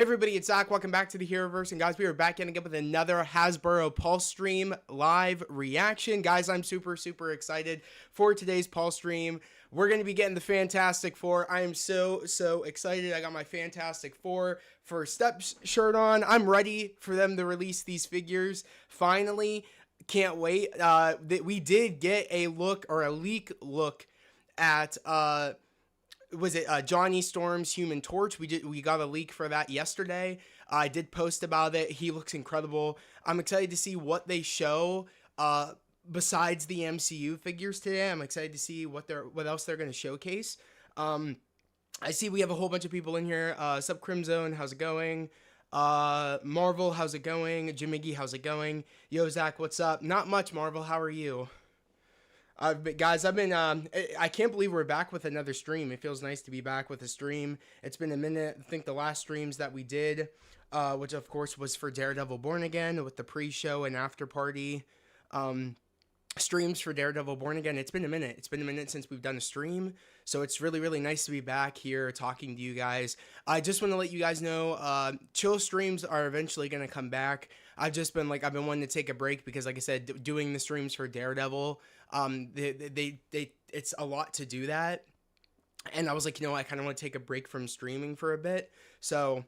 Everybody, it's Zach. Welcome back to the Heroverse, and guys, we are back again with another Hasbro Pulse Stream live reaction. Guys, I'm super excited for today's Pulse Stream. We're going to be getting the Fantastic Four. I am so excited. I got my Fantastic Four First Steps shirt on. I'm ready for them to release these figures. Finally, can't wait. We did get a look, or a leak look, at was it Johnny Storm's Human Torch? We got a leak for that yesterday. I did post about it. He looks incredible. I'm excited to see what they show besides the MCU figures today. I'm excited to see what else they're going to showcase. I see we have a whole bunch of people in here. Sub Crimzone, how's it going? Marvel, how's it going? Jim Iggy, how's it going? Yo, Zach, what's up? Not much, Marvel. How are you? Guys, I can't believe we're back with another stream. It feels nice to be back with a stream. It's been a minute. I think the last streams that we did, which of course was for Daredevil Born Again with the pre-show and after party streams for Daredevil Born Again. It's been a minute. It's been a minute since we've done a stream. So it's really nice to be back here talking to you guys. I just want to let you guys know, chill streams are eventually going to come back. I've been wanting to take a break because, like I said, doing the streams for Daredevil, it's a lot to do that. And I was like, I kind of want to take a break from streaming for a bit. So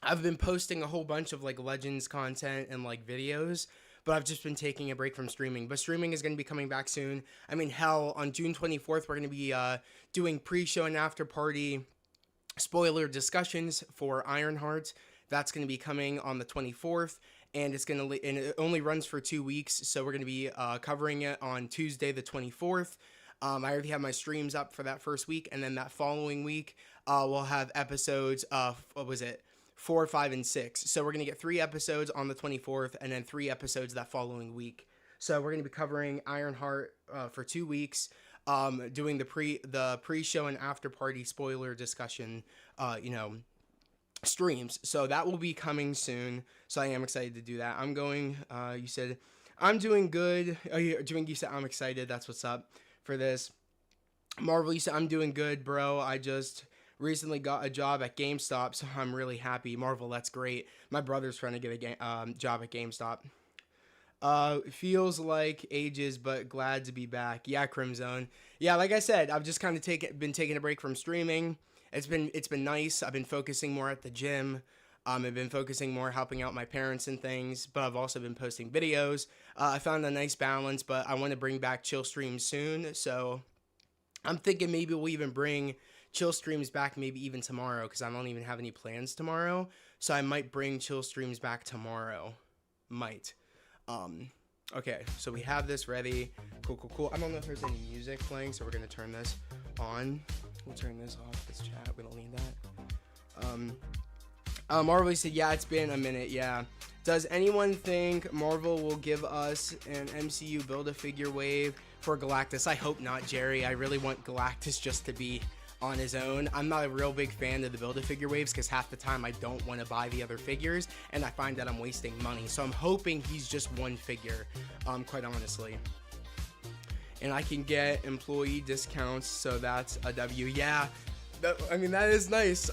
I've been posting a whole bunch of Legends content and videos, but I've just been taking a break from streaming. But streaming is going to be coming back soon. I mean, hell, on June 24th, we're going to be doing pre-show and after party spoiler discussions for Ironheart. That's going to be coming on the 24th. And it only runs for 2 weeks, so we're going to be covering it on Tuesday the 24th. I already have my streams up for that first week, and then that following week, we'll have episodes of, 4, 5, and 6. So we're going to get 3 episodes on the 24th, and then 3 episodes that following week. So we're going to be covering Ironheart for 2 weeks, doing the pre-show and after-party spoiler discussion, streams. So that will be coming soon. So I am excited to do that. I'm going, you said, I'm doing good. Oh, you said, I'm excited. That's what's up for this. Marvel, you said, I'm doing good, bro. I just recently got a job at GameStop, so I'm really happy. Marvel, that's great. My brother's trying to get a job at GameStop. Feels like ages, but glad to be back. Yeah, Crimzone. Yeah, like I said, I've just kind of been taking a break from streaming. It's been nice. I've been focusing more at the gym. I've been focusing more helping out my parents and things, but I've also been posting videos. I found a nice balance, but I want to bring back chill streams soon. So I'm thinking maybe we'll even bring chill streams back maybe even tomorrow, because I don't even have any plans tomorrow. So I might bring chill streams back tomorrow. Might. Okay, so we have this ready. Cool. I don't know if there's any music playing, so we're going to turn this on. We'll turn this off, this chat. We don't need that. Marvel said, yeah, it's been a minute. Yeah. Does anyone think Marvel will give us an MCU Build-A-Figure wave for Galactus? I hope not, Jerry. I really want Galactus just to be on his own. I'm not a real big fan of the Build-A-Figure waves because half the time I don't want to buy the other figures and I find that I'm wasting money. So I'm hoping he's just one figure, quite honestly. And I can get employee discounts, so that's a W. Yeah, that is nice.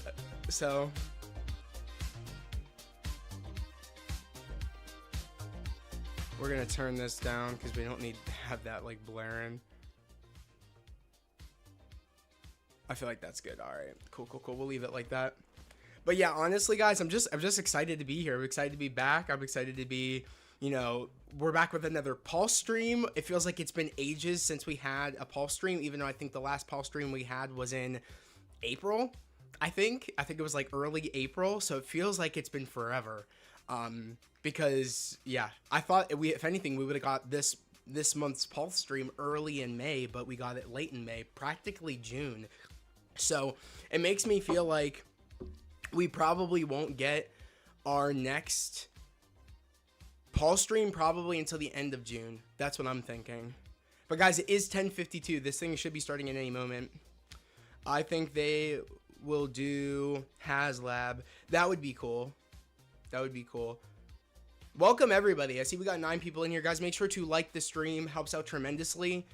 So we're gonna turn this down because we don't need to have that blaring. I feel like that's good. All right, cool. We'll leave it like that. But yeah, honestly, guys, I'm just excited to be here. I'm excited to be back. I'm excited to be, we're back with another Pulse stream. It feels like it's been ages since we had a Pulse stream, even though I think the last Pulse stream we had was in April. I think it was early April, so it feels like it's been forever. Because yeah, I thought if anything, we would have got this month's Pulse stream early in May, but we got it late in May, practically June. So it makes me feel like we probably won't get our next Pulse stream probably until the end of June. That's what I'm thinking. But guys, it is 10:52. This thing should be starting at any moment. I think they will do HasLab. That would be cool. Welcome everybody. I see we got 9 people in here, guys. Make sure to like the stream. Helps out tremendously.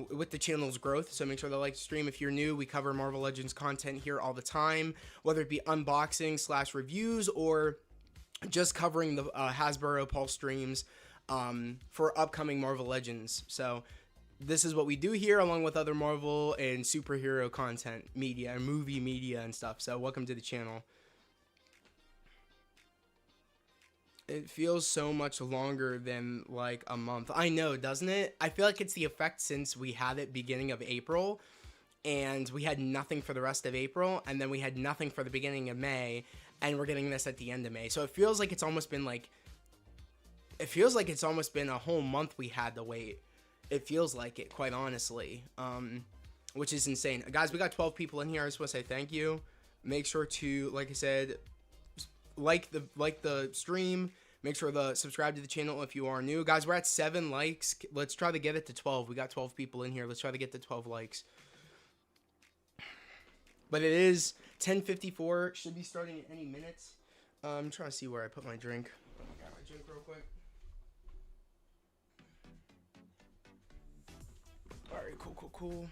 with the channel's growth. So make sure to like the stream. If you're new, we cover Marvel Legends content here all the time, whether it be unboxing / reviews or just covering the Hasbro Pulse streams for upcoming Marvel Legends. So this is what we do here, along with other Marvel and superhero content media and movie media and stuff. So welcome to the channel. It feels so much longer than like a month. I know, doesn't it? I feel like it's the effect since we had it beginning of April, and we had nothing for the rest of April, and then we had nothing for the beginning of May, and we're getting this at the end of May. So it feels like it's almost been like, it feels like it's almost been a whole month we had to wait. It feels like it, quite honestly, which is insane. Guys, we got 12 people in here. I just want to say thank you. Make sure to, like I said, like the stream. Make sure to subscribe to the channel if you are new. Guys, we're at 7 likes. Let's try to get it to 12. We got 12 people in here. Let's try to get to 12 likes. But it is 10:54. Should be starting in any minutes. I'm trying to see where I put my drink. I got my drink real quick. Alright, cool.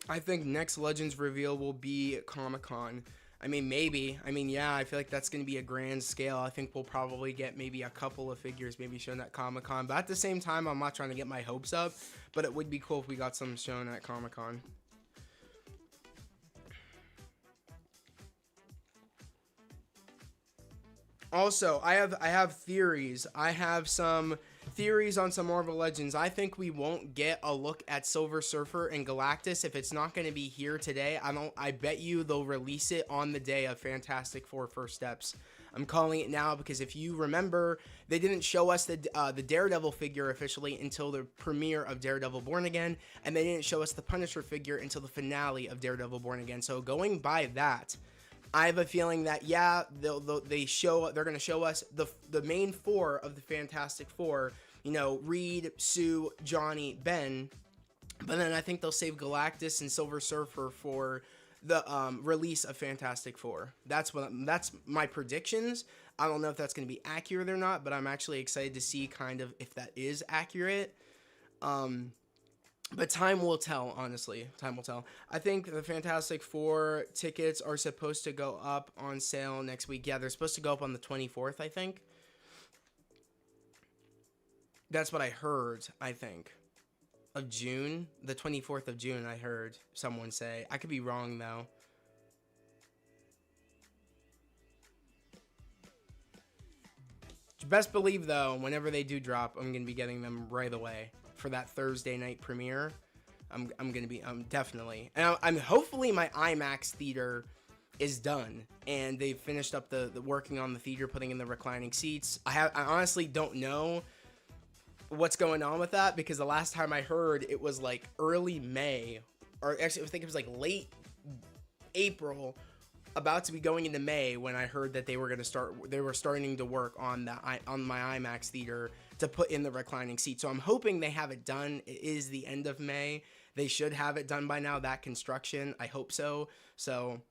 I think next Legends reveal will be Comic-Con. I mean, maybe. I mean, yeah, I feel like that's going to be a grand scale. I think we'll probably get maybe a couple of figures maybe shown at Comic-Con. But at the same time, I'm not trying to get my hopes up. But it would be cool if we got some shown at Comic-Con. Also, I have theories. I have some theories on some Marvel Legends. I think we won't get a look at Silver Surfer and Galactus if it's not going to be here today. I bet you they'll release it on the day of Fantastic Four First Steps. I'm calling it now because if you remember, they didn't show us the Daredevil figure officially until the premiere of Daredevil Born Again, and they didn't show us the Punisher figure until the finale of Daredevil Born Again. So going by that, I have a feeling that, yeah, they're going to show us the main 4 of the Fantastic Four, you know, Reed, Sue, Johnny, Ben, but then I think they'll save Galactus and Silver Surfer for the release of Fantastic Four. That's my predictions. I don't know if that's going to be accurate or not, but I'm actually excited to see kind of if that is accurate. But time will tell, honestly. Time will tell. I think the Fantastic Four tickets are supposed to go up on sale next week. Yeah, they're supposed to go up on the 24th, I think. That's what I heard, I think. Of June. The 24th of June, I heard someone say. I could be wrong, though. Best believe, though, whenever they do drop, I'm going to be getting them right away. For that Thursday night premiere, I'm gonna be definitely, and I'm hopefully my IMAX theater is done and they've finished up the working on the theater, putting in the reclining seats. I honestly don't know what's going on with that because the last time I heard it was like early May, or actually I think it was like late April, about to be going into May when I heard that they were starting to work on my IMAX theater to put in the reclining seat. So I'm hoping they have it done. It is the end of May. They should have it done by now, that construction. I hope so. So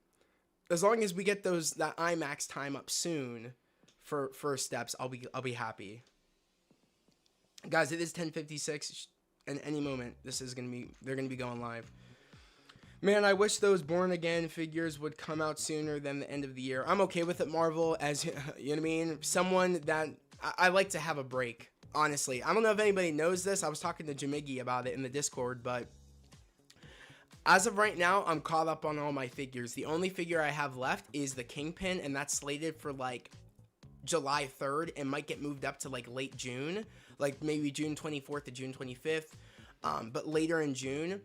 as long as we get that IMAX time up soon for First Steps, I'll be happy. Guys, it is 10:56 and any moment they're going to be going live. Man, I wish those Born Again figures would come out sooner than the end of the year. I'm okay with it, Marvel, as, you know what I mean? Someone that I like to have a break, honestly. I don't know if anybody knows this. I was talking to Jamiggy about it in the Discord, but as of right now, I'm caught up on all my figures. The only figure I have left is the Kingpin, and that's slated for, like, July 3rd. It might get moved up to, like, late June, like maybe June 24th to June 25th, but later in June.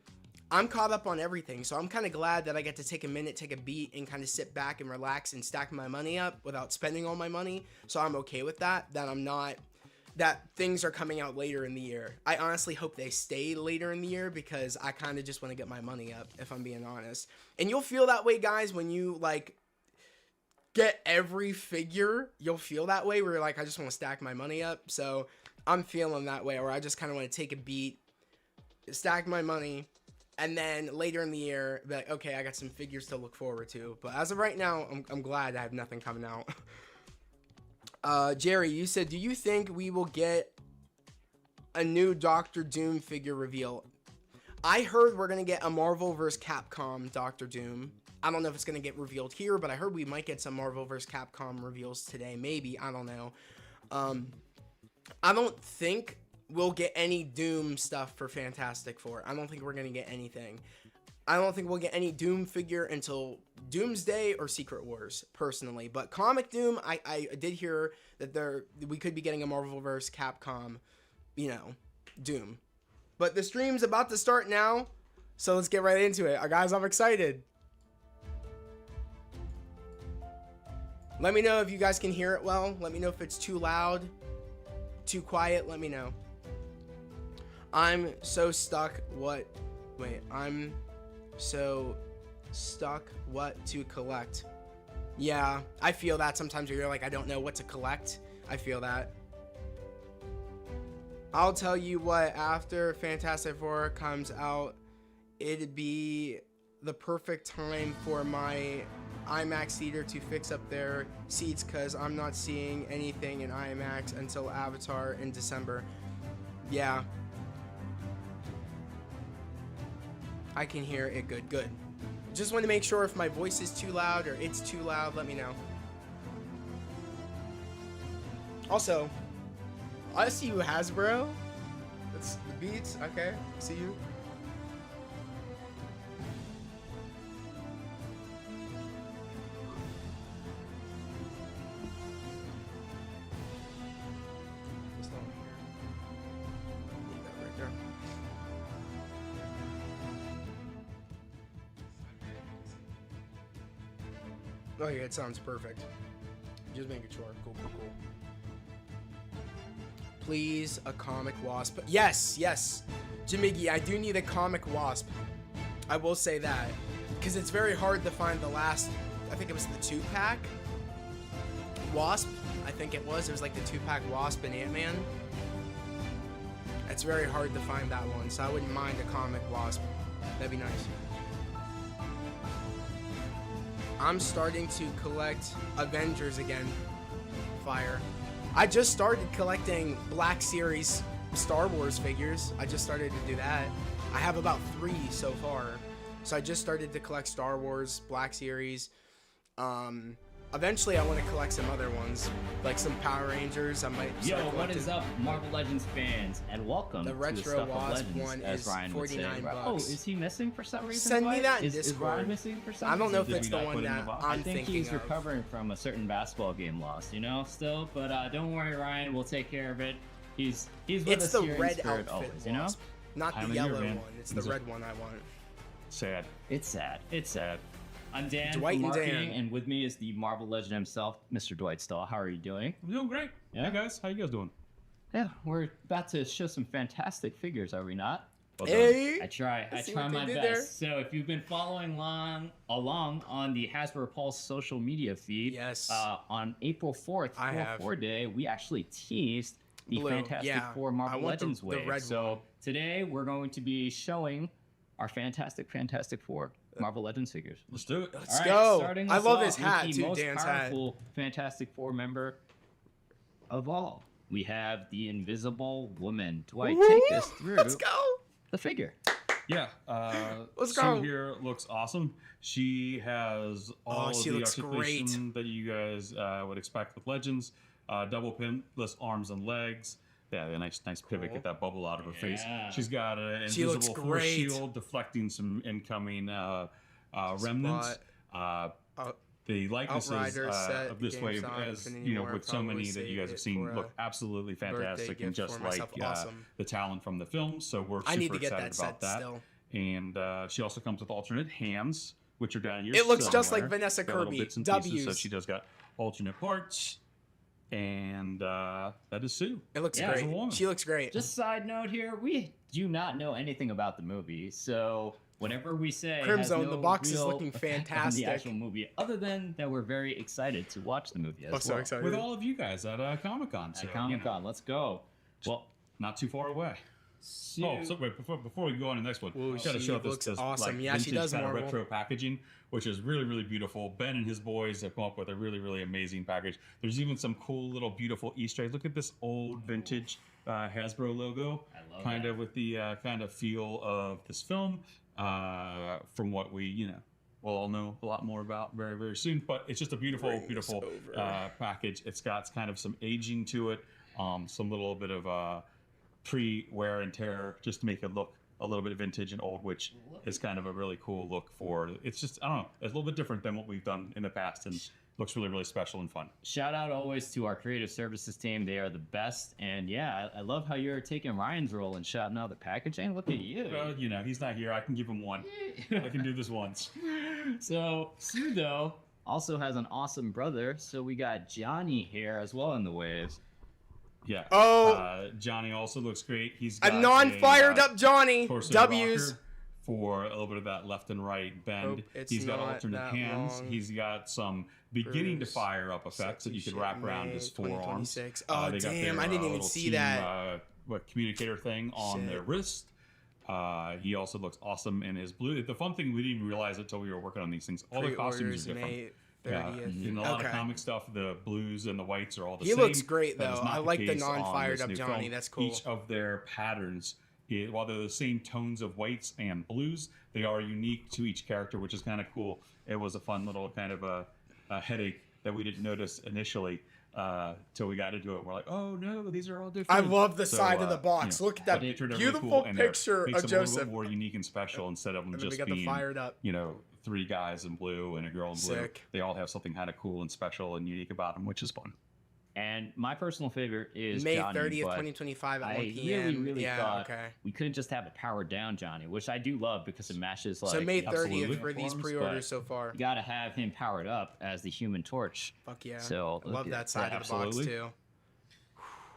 I'm caught up on everything, so I'm kind of glad that I get to take a minute, take a beat, and kind of sit back and relax and stack my money up without spending all my money. So I'm okay with that, that things are coming out later in the year. I honestly hope they stay later in the year because I kind of just want to get my money up, if I'm being honest. And you'll feel that way, guys, when you, like, get every figure. You'll feel that way where you're like, I just want to stack my money up. So I'm feeling that way where I just kind of want to take a beat, stack my money, and then later in the year, be like, okay, I got some figures to look forward to. But as of right now, I'm glad I have nothing coming out. Jerry, you said, do you think we will get a new Doctor Doom figure reveal? I heard we're going to get a Marvel vs. Capcom Doctor Doom. I don't know if it's going to get revealed here, but I heard we might get some Marvel vs. Capcom reveals today. Maybe. I don't know. I don't think we'll get any Doom stuff for Fantastic Four. I don't think we're going to get anything. I don't think we'll get any Doom figure until Doomsday or Secret Wars, personally. But Comic Doom, I did hear that we could be getting a Marvel vs. Capcom, Doom. But the stream's about to start now, so let's get right into it. Guys, I'm excited. Let me know if you guys can hear it well. Let me know if it's too loud, too quiet. Let me know. I'm so stuck what to collect. Yeah, I feel that sometimes you're like, I don't know what to collect. I feel that. I'll tell you what, after Fantastic Four comes out, it'd be the perfect time for my IMAX theater to fix up their seats, because I'm not seeing anything in IMAX until Avatar in December. Yeah. I can hear it good. Just want to make sure if my voice is too loud or it's too loud, let me know. Also, I see you, Hasbro. That's the beats. Okay, see you. Oh yeah, it sounds perfect. Just making sure. Cool. Please, a comic wasp. Yes. Jimiggy, I do need a comic wasp. I will say that. Because it's very hard to find the last, I think it was the 2-pack wasp. I think it was. It was like the 2-pack wasp and Ant-Man. It's very hard to find that one, so I wouldn't mind a comic wasp. That'd be nice. I'm starting to collect Avengers again. Fire. I just started collecting Black Series Star Wars figures. I just started to do that. I have about 3 so far. So I just started to collect Star Wars, Black Series. Eventually I want to collect some other ones, like some Power Rangers. I might start collecting. What is up, Marvel Legends fans, and welcome the to Retro the Stuff Wasp of Legends, one as is Ryan would say. $49. Oh, is he missing for some reason? Send me that in Is Discord. Ryan missing for some I don't know reason? if it's the one that I'm thinking I think he's of. recovering from a certain basketball game loss, still. But don't worry, Ryan, we'll take care of it. He's with It's us the here in red spirit outfit always, wasp, not the yellow one. It's the red one I want. Sad. It's sad. I'm Dan Dwight from and marketing, Dan. and with me is the Marvel legend himself, Mr. Dwight Stahl. How are you doing? I'm doing great. Yeah? Hey guys, how you guys doing? Yeah, we're about to show some fantastic figures, are we not? Well Hey! I try see my what they best. did there. So if you've been following along on the Hasbro Pulse social media feed, Yes. On April 4th, I have. 4 Day, we actually teased the Blue, Fantastic yeah. Four I Marvel want the Legends wave. red So one. today we're going to be showing our Fantastic Four Marvel Legends figures. Let's do it. Let's All right, go. starting I us love off his with hat the too, most Dan's hat. powerful Fantastic Four member of all. We have the Invisible Woman. Dwight, take us through Let's go. the figure. Yeah. Let's Sue go. here looks awesome. She has all she the looks articulation that you guys would expect with Legends. Double pinless arms and legs. Yeah, a nice pivot, get that bubble out of her face. Yeah. She's got an She looks invisible force great. shield deflecting some incoming remnants. The likenesses Outriders set, of this wave, GameStop, as Infinity you know, War, with so many that you guys have seen, look absolutely fantastic and gift just for like myself. Awesome. the talent from the film. So we're super I need to get excited that about set that. still. And she also comes with alternate hands, which are down here. It looks just somewhere. like Vanessa Got little Kirby. bits and pieces, W's. so she does got alternate parts. And that is Sue. It looks Yeah. great. As a woman. She looks great. Just side note here, we do not know anything about the movie, so whatever we say Crimson, has no the box is real looking effect on fantastic. the actual movie, other than that we're very excited to watch the movie as I'm so well. excited. With all of you guys at Comic-Con. So, At Comic-Con, let's go. Well, not too far away. Oh, so wait, before we go on to the next one, Whoa, I gotta she show looks this awesome. like Yeah, she vintage does kind of Marvel. retro packaging, which is really, really beautiful. Ben and his boys have come up with a really, really amazing package. There's even some cool little beautiful Easter eggs. Look at this old vintage Hasbro logo, I love kind that. of with the kind of feel of this film, from what we we'll all know a lot more about very, very soon. But it's just a beautiful, Bring this beautiful over. package. It's got kind of some aging to it, some little bit of pre-wear and tear, just to make it look a little bit vintage and old, which is kind of a really cool look for. It's just, I don't know, it's a little bit different than what we've done in the past, and looks really, really special and fun. Shout out always to our creative services team. They are the best. And yeah, I love how you're taking Ryan's role and shouting out the packaging. Look at you. Well, he's not here. I can give him one. I can do this once. So Sue, though, also has an awesome brother. So we got Johnny here as well in the waves. Yeah. Oh. Johnny also looks great. He's A got non-fired up Johnny. torso W's. rocker for a little bit of that left and right bend. Hope it's He's got not alternate that hands. long. He's got some beginning to Bruce, fire up effects that you could Sexy wrap Shit around May his forearms. 2026. Oh, They got damn, their, I didn't even little see team, that. Communicator thing on their Shit. wrist. He also looks awesome in his blue. The fun thing, we didn't even realize it until we were working on these things. All the costumes Pre-orders are different. May Yeah, 30th. in a lot Okay. of comic stuff, the blues and the whites are all the He same. looks great, That is though. not I like the case on non-fired this up new Johnny. film. That's cool. Each of their patterns, while they're the same tones of whites and blues, they are unique to each character, which is kind of cool. It was a fun little kind of a headache that we didn't notice initially till we got into it. We're like, oh no, these are all different. I love the So, side of the box. Look at that but they turned out beautiful really cool, and picture makes of them a little Joseph. bit more unique and special instead of them And then we just got the being fired up. 3 guys in blue and a girl in blue. Sick. They all have something kind of cool and special and unique about them, which is fun. And my personal favorite is May Johnny, 30th, but 2025 at I 1 p.m. really, really yeah, thought okay. we couldn't just have a powered down Johnny, which I do love because it matches like So May absolutely. 30th for these uniforms, pre-orders but so far. You gotta have him powered up as the Human Torch. Fuck yeah. So I love look at that side of the box absolutely. too.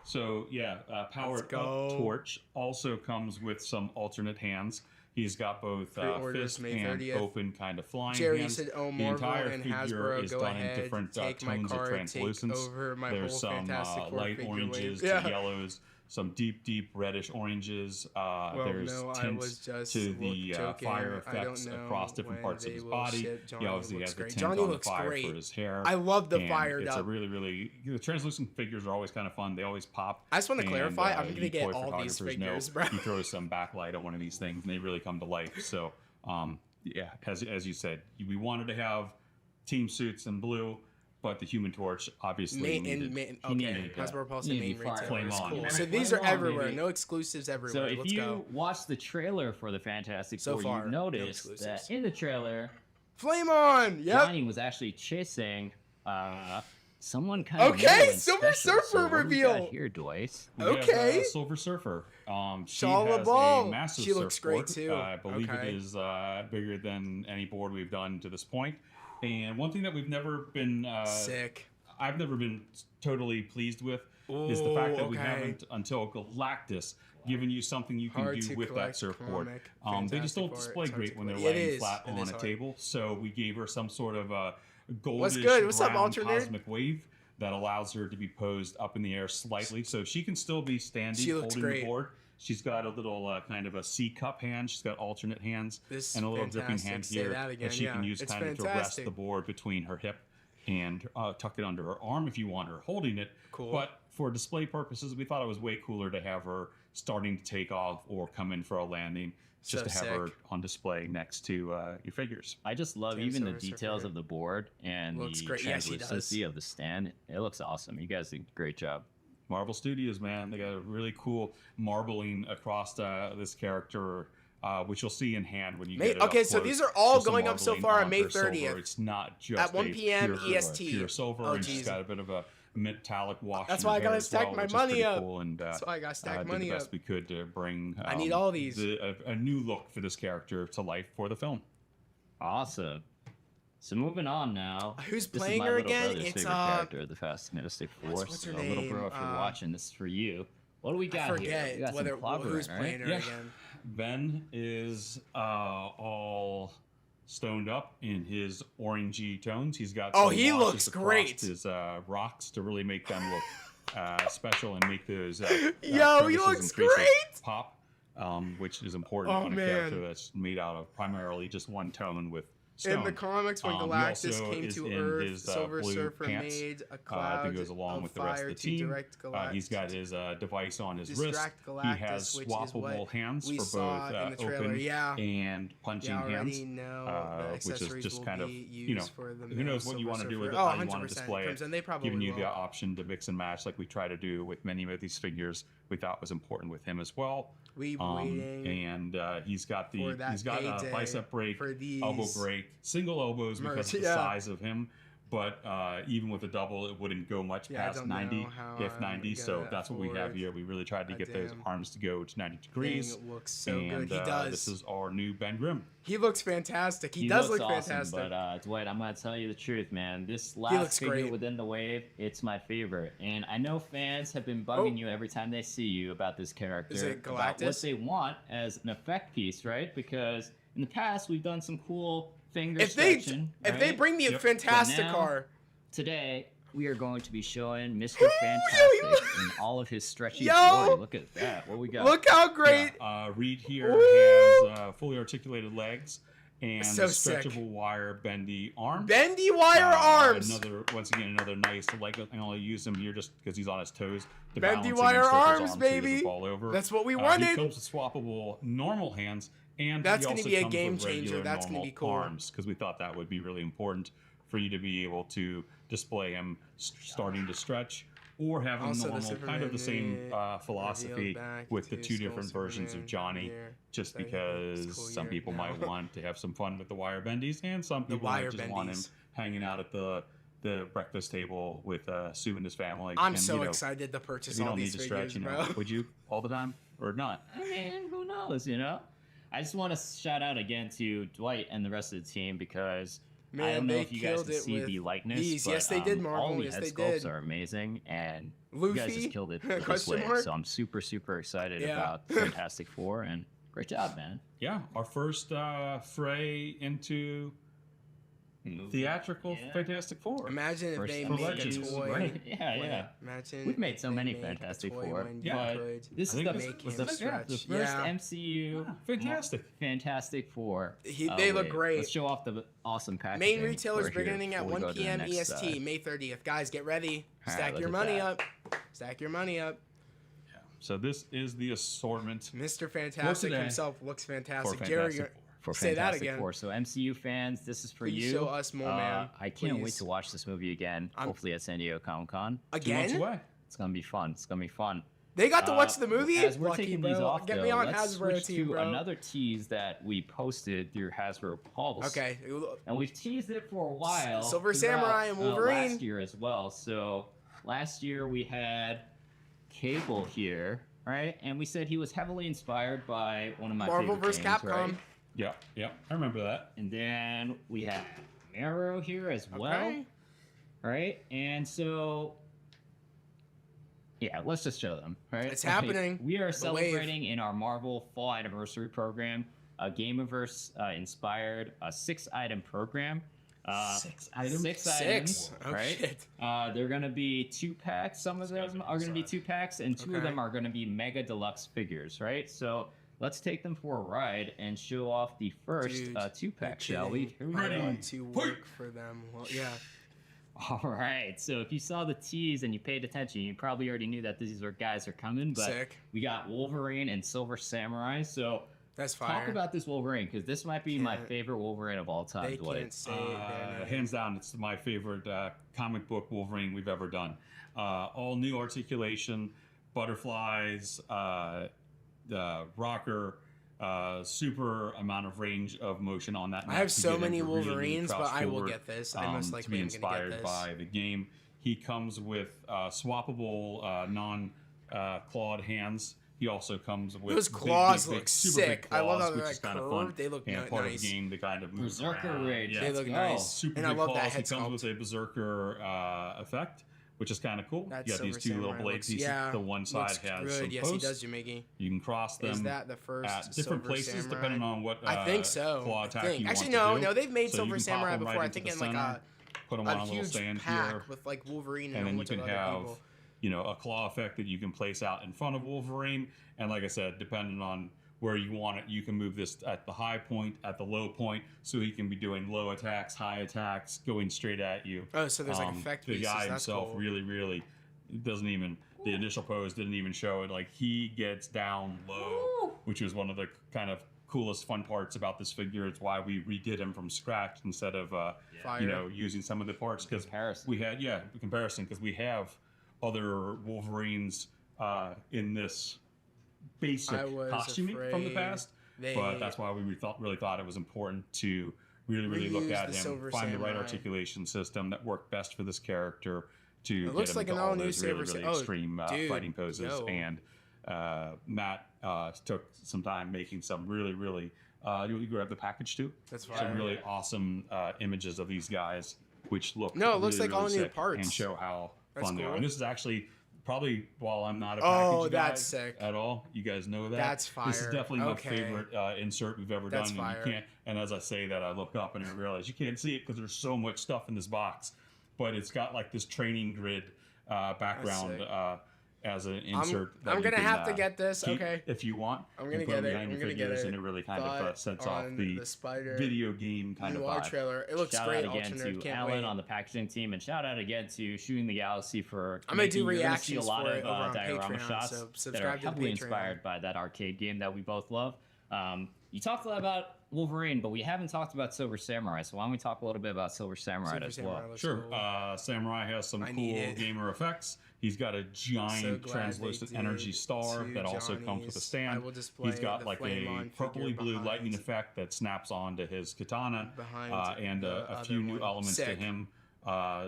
So yeah, Powered go. Up Torch also comes with some alternate hands. He's got both Pre-orders fist May and 30th. open kind of flying Jerry hands. said, "Oh, The Marvel entire and figure Hasbro, is go done ahead, in different take my tones of card, translucence. take over my There's whole some Fantastic Four light figure oranges wave." to yellows, some deep, deep reddish oranges. There's no, I tints was just to the joking. fire I don't effects know across different when parts of they his will body. ship. Johnny He obviously looks has the great. tint Johnny on the looks fire great. for his hair. I love the And fired it's up. a really, really, the translucent figures are always kind of fun. They always pop. I just want to And, clarify, I'm you gonna get toy all these photographers know figures, bro. You throw some backlight on one of these things, and they really come to life. So, yeah, as you said, we wanted to have team suits in blue, but the Human Torch obviously needed. he needed Hasbro Pulse he main needed fire. retailer. Flame It's on. cool. Yeah. So these Flame are on, everywhere. baby. No exclusives everywhere. So if Let's you go. watch the trailer for the Fantastic So Four, far, you no notice exclusives. that in the trailer, Flame on. Yep. Johnny was actually chasing someone kind of Okay, new and Silver special. Surfer So what do we got reveal. here, Dwight. We have, Okay. Silver Surfer. She Shala has Ball. a massive She looks great, surfboard. too. I believe Okay. it is bigger than any board we've done to this point. And one thing that we've never been Sick. I've never been totally pleased with is the Ooh, fact that we okay. haven't until Galactus given you something you can Hard do to with that collect surfboard. comic. They just Fantastic don't Four. display It's hard great to when they're collect. It laying is. flat It on is a hard. table. So we gave her some sort of a goldish What's good? What's up, brown alternate? cosmic wave that allows her to be posed up in the air slightly, so she can still be standing, She looks holding great. the board. She's got a little kind of a C cup hand. She's got alternate hands This and a little is dripping fantastic. hand Say here that again, she can yeah. use It's kind of to rest fantastic. the board between her hip and tuck it under her arm if you want her holding it. Cool. But for display purposes, we thought it was way cooler to have her starting to take off or come in for a landing, just So to have her sick. on display next to your figures. I just love Damn, even the Silver Surfer. details of the board and Looks the great. Yes, he does. translucency of the stand. It looks awesome. You guys did a great job. Marvel Studios, man, they got a really cool marbling across this character, which you'll see in hand when you get it up okay, so close. these are all Just some going up so marbling far on on May her silver. 30th. It's not just At 1 a p.m. pure, EST. pure silver, Oh, and she's geez. got a bit of a metallic wash. That's in why her I gotta hair as stack well, my which is money pretty up. Cool, and, That's why I gotta stack did money the best up. we could to bring. I need all these. A new look for this character to life for the film. Awesome. So moving on now. Who's This is playing my her little again? brother's It's, favorite character, the Fantastic Four. what's her So, little bro, name? if you're watching, this is for you. What do we got I here? We forget got some clobbering, who's right? playing her Yeah. again. Ben is all stoned up in his orangey tones. He's got Oh, some he washes looks across great. His rocks to really make them look special and make those Yo, he crevices looks and creases great. pop. which is important Oh, on a man. character that's made out of primarily just one tone with stone. In the comics, when He Galactus also came is to in Earth, his, Silver blue Surfer pants, made a cloud that goes along of with the rest fire of the to team. direct Galactus. He's got his device on his Distract wrist. Galactus, He has which is swappable what hands we for saw both in the trailer. open Yeah. and punching Yeah, I already hands, know the which is accessories just will kind of, be you know, used for the who knows what you Silver want to do with it, Surfer. how you want to 100%. display it, Crimson, they probably giving you will. the option to mix and match like we try to do with many of these figures. We thought was important with him as well. We waiting And he's got for that a payday bicep break, for these elbow break, single elbows because merch, of the yeah. size of him. But even with a double, it wouldn't go much Yeah, I past don't 90, know how if I'm 90. So gonna that's what we have afford here. We really tried to a get those damn arms to go to 90 degrees. thing. Looks so And good. He does. this is our new Ben Grimm. He looks fantastic. He does looks look awesome, fantastic. But Dwight, I'm gonna tell you the truth, man. This looks last figure great. within the wave, it's my favorite. And I know fans have been bugging you every time they see you about this character, Is it about what Galactus? they want as an effect piece, right? Because in the past we've done some cool finger if they stretching. if they right? bring me a Yep. fantastic But now- car, Today we are going to be showing Mr. Ooh, Fantastic in all of his stretchy Yo! glory. Look at that. What we got? look how great. Yeah, Reed here Woo! has fully articulated legs and So sick. stretchable wire bendy arms. Bendy wire arms. Once again, another nice leg. I only use him here just because he's on his toes. To Bendy balance wire against his arms, so he doesn't baby. fall over. That's what we He wanted. comes with swappable normal hands, and That's he gonna also be a comes game with changer. regular That's gonna normal be cool. arms because we thought that would be really important for you to be able to display him starting to stretch or have him Also, the normal, kind of the same Superman philosophy revealed back with the to two Skull different versions of Superman Johnny. here. Just So he looks because cool some here people now. might want to have some fun with the wire bendies, and some The people might wire just want him bendies. hanging out at the breakfast table with Sue and his family. I'm and, so you know, excited to purchase You all don't need these to figures, stretch, bro. would you all the time or not? I mean, who knows, you know? I just want to shout out again to Dwight and the rest of the team because I Man, don't know they if you guys killed can it see with the likeness. these. But, Yes, they did, Marvel. All the Yes, head they sculpts did. are amazing, and you guys Luffy? just killed it for this Question wave. mark? So I'm super, super excited Yeah. about Fantastic Four, and great job, man. Yeah, our first fray into theatrical Yeah. Fantastic Four. Imagine if First they ever made a Legends. toy. Right. Yeah, yeah. Imagine We've made so they many made a Fantastic toy Four, when you Yeah. could This I is think the, this make was him the- stretch. the first Yeah. MCU Fantastic. Fantastic Four. They look wave. great. Let's show off the awesome packaging. Main retailers for here beginning at before we 1 go to the p.m. next, EST, May 30th. Guys, get ready. All right, Stack look your at money that. up. Stack your money up. So this is the assortment Mr. Fantastic today himself looks for fantastic. Fantastic Jerry, Four. for Say that Fantastic again. Four. So MCU fans, this is for Please you. show us more, man. I can't wait Please. to watch this movie again. Hopefully at San Diego Comic Con. 2 months again? away. It's gonna be fun. It's gonna be fun. They got to watch the movie? As we're Lucky, taking bro. these off, Get though, me on let's Hasbro switch team, to bro. another tease that we posted through Hasbro Pulse. Okay. And we've teased it for a while. Silver throughout, Samurai and Wolverine. last year as well. So last year we had Cable here, right? And we said he was heavily inspired by one of my Marvel favorite vs. games, Capcom. right? Yeah, I remember that. And then we have Arrow here as well, Okay. right? And so, yeah, let's just show them, right? It's happening. We are The wave. celebrating in our Marvel Fall Anniversary program a Gameverse inspired 6-item program. 6 items? 6 Six. items, Oh, right? shit. They're gonna be 2-packs. Some of them are gonna be 2-packs, and 2 of Okay. them are gonna be mega deluxe figures, right? So let's take them for a ride and show off the first Dude, 2-pack, you're shall we? kidding. Here we I go. want to work for them. Well, yeah. All right. So if you saw the tease and you paid attention, you probably already knew that these guys are coming. But Sick. we got Wolverine and Silver Samurai. So That's fire. talk about this Wolverine because this might be my Can't- favorite Wolverine of all time. They Dwight. can't say their name. Hands down, it's my favorite comic book Wolverine we've ever done. All new articulation, butterflies, rocker, super amount of range of motion on that. I have neck to so get him many to really Wolverines, but crouch I will forward, get this. I most to likely be am going to get inspired this. by the game. He comes with swappable non-clawed hands. He also comes with Those big, claws big, look super big sick. I love claws, how which they're is kind of curved. fun. They look and part nice. of the game to kind of move Berserker around. Rage. Yeah, They Let's look go. nice. super And I big love claws. that He head comes sculpt. with a berserker effect, which is kind of cool. That You got these Silver 2 little Samurai blades. looks- yeah, The one side looks has good. some Yes, he posts. does, Jamigi. You can cross them Is that the first at different Silver places Samurai? depending on what I think so. claw I attack think. you Actually, want to no, do. they've made So you Silver can pop Samurai them before. right I into think the in like center, put them on a a little huge stand pack here, with like Wolverine and and, then a you bunch can of other have people. a claw effect that you can place out in front of Wolverine. And like I said, depending on where you want it. You can move this at the high point, at the low point, so he can be doing low attacks, high attacks, going straight at you. Oh, so there's like effect The pieces. guy That's himself cool. really doesn't even, the initial pose didn't even show it. Like, he gets down low, which was one of the kind of coolest fun parts about this figure. It's why we redid him from scratch instead of using some of the parts, because we had comparison, because we have other Wolverines in this basic costuming from the past, but that's why we really thought it was important to really look at him, find the right articulation system that worked best for this character to get him into all those really extreme fighting poses. And Matt took some time making some really you grab the package too. That's fine. Some really awesome images of these guys, which look it looks really, like all really new sick parts and show how That's fun they cool. are. And this is actually probably, while I'm not a package guy that's sick. at all, you guys know that. That's fire. This is definitely my Okay. favorite insert we've ever That's done. fire. And you can't. And as I say that, I look up and I realize you can't see it because there's so much stuff in this box. But it's got like this training grid background as an insert. I'm that gonna you can, have to get this. keep Okay. if you want. I'm gonna and put get them it. behind I'm your gonna get figures, it. and it really kind of Thought sets off on the Spider video game kind of noir vibe. trailer. It looks Shout great. out again Alternate. to Can't Alan wait. on the packaging team, and shout out again to Shooting the Galaxy for I'm gonna do making- you're gonna see reactions a lot for of it over on diorama Patreon, shots so that are subscribe to the heavily Patreon. inspired by that arcade game that we both love. You talked a lot about Wolverine, but we haven't talked about Silver Samurai, so why don't we talk a little bit about Silver Samurai Silver as Samurai well? looks Sure. cool. Samurai has some I need cool it. gamer effects. He's got a giant glad translucent they energy did star two that also comes with a Johnnies. stand. I will display He's got the like flame a on figure purpley blue behind- lightning effect that snaps onto his katana, Behind and the a few other new one. elements to Sick. him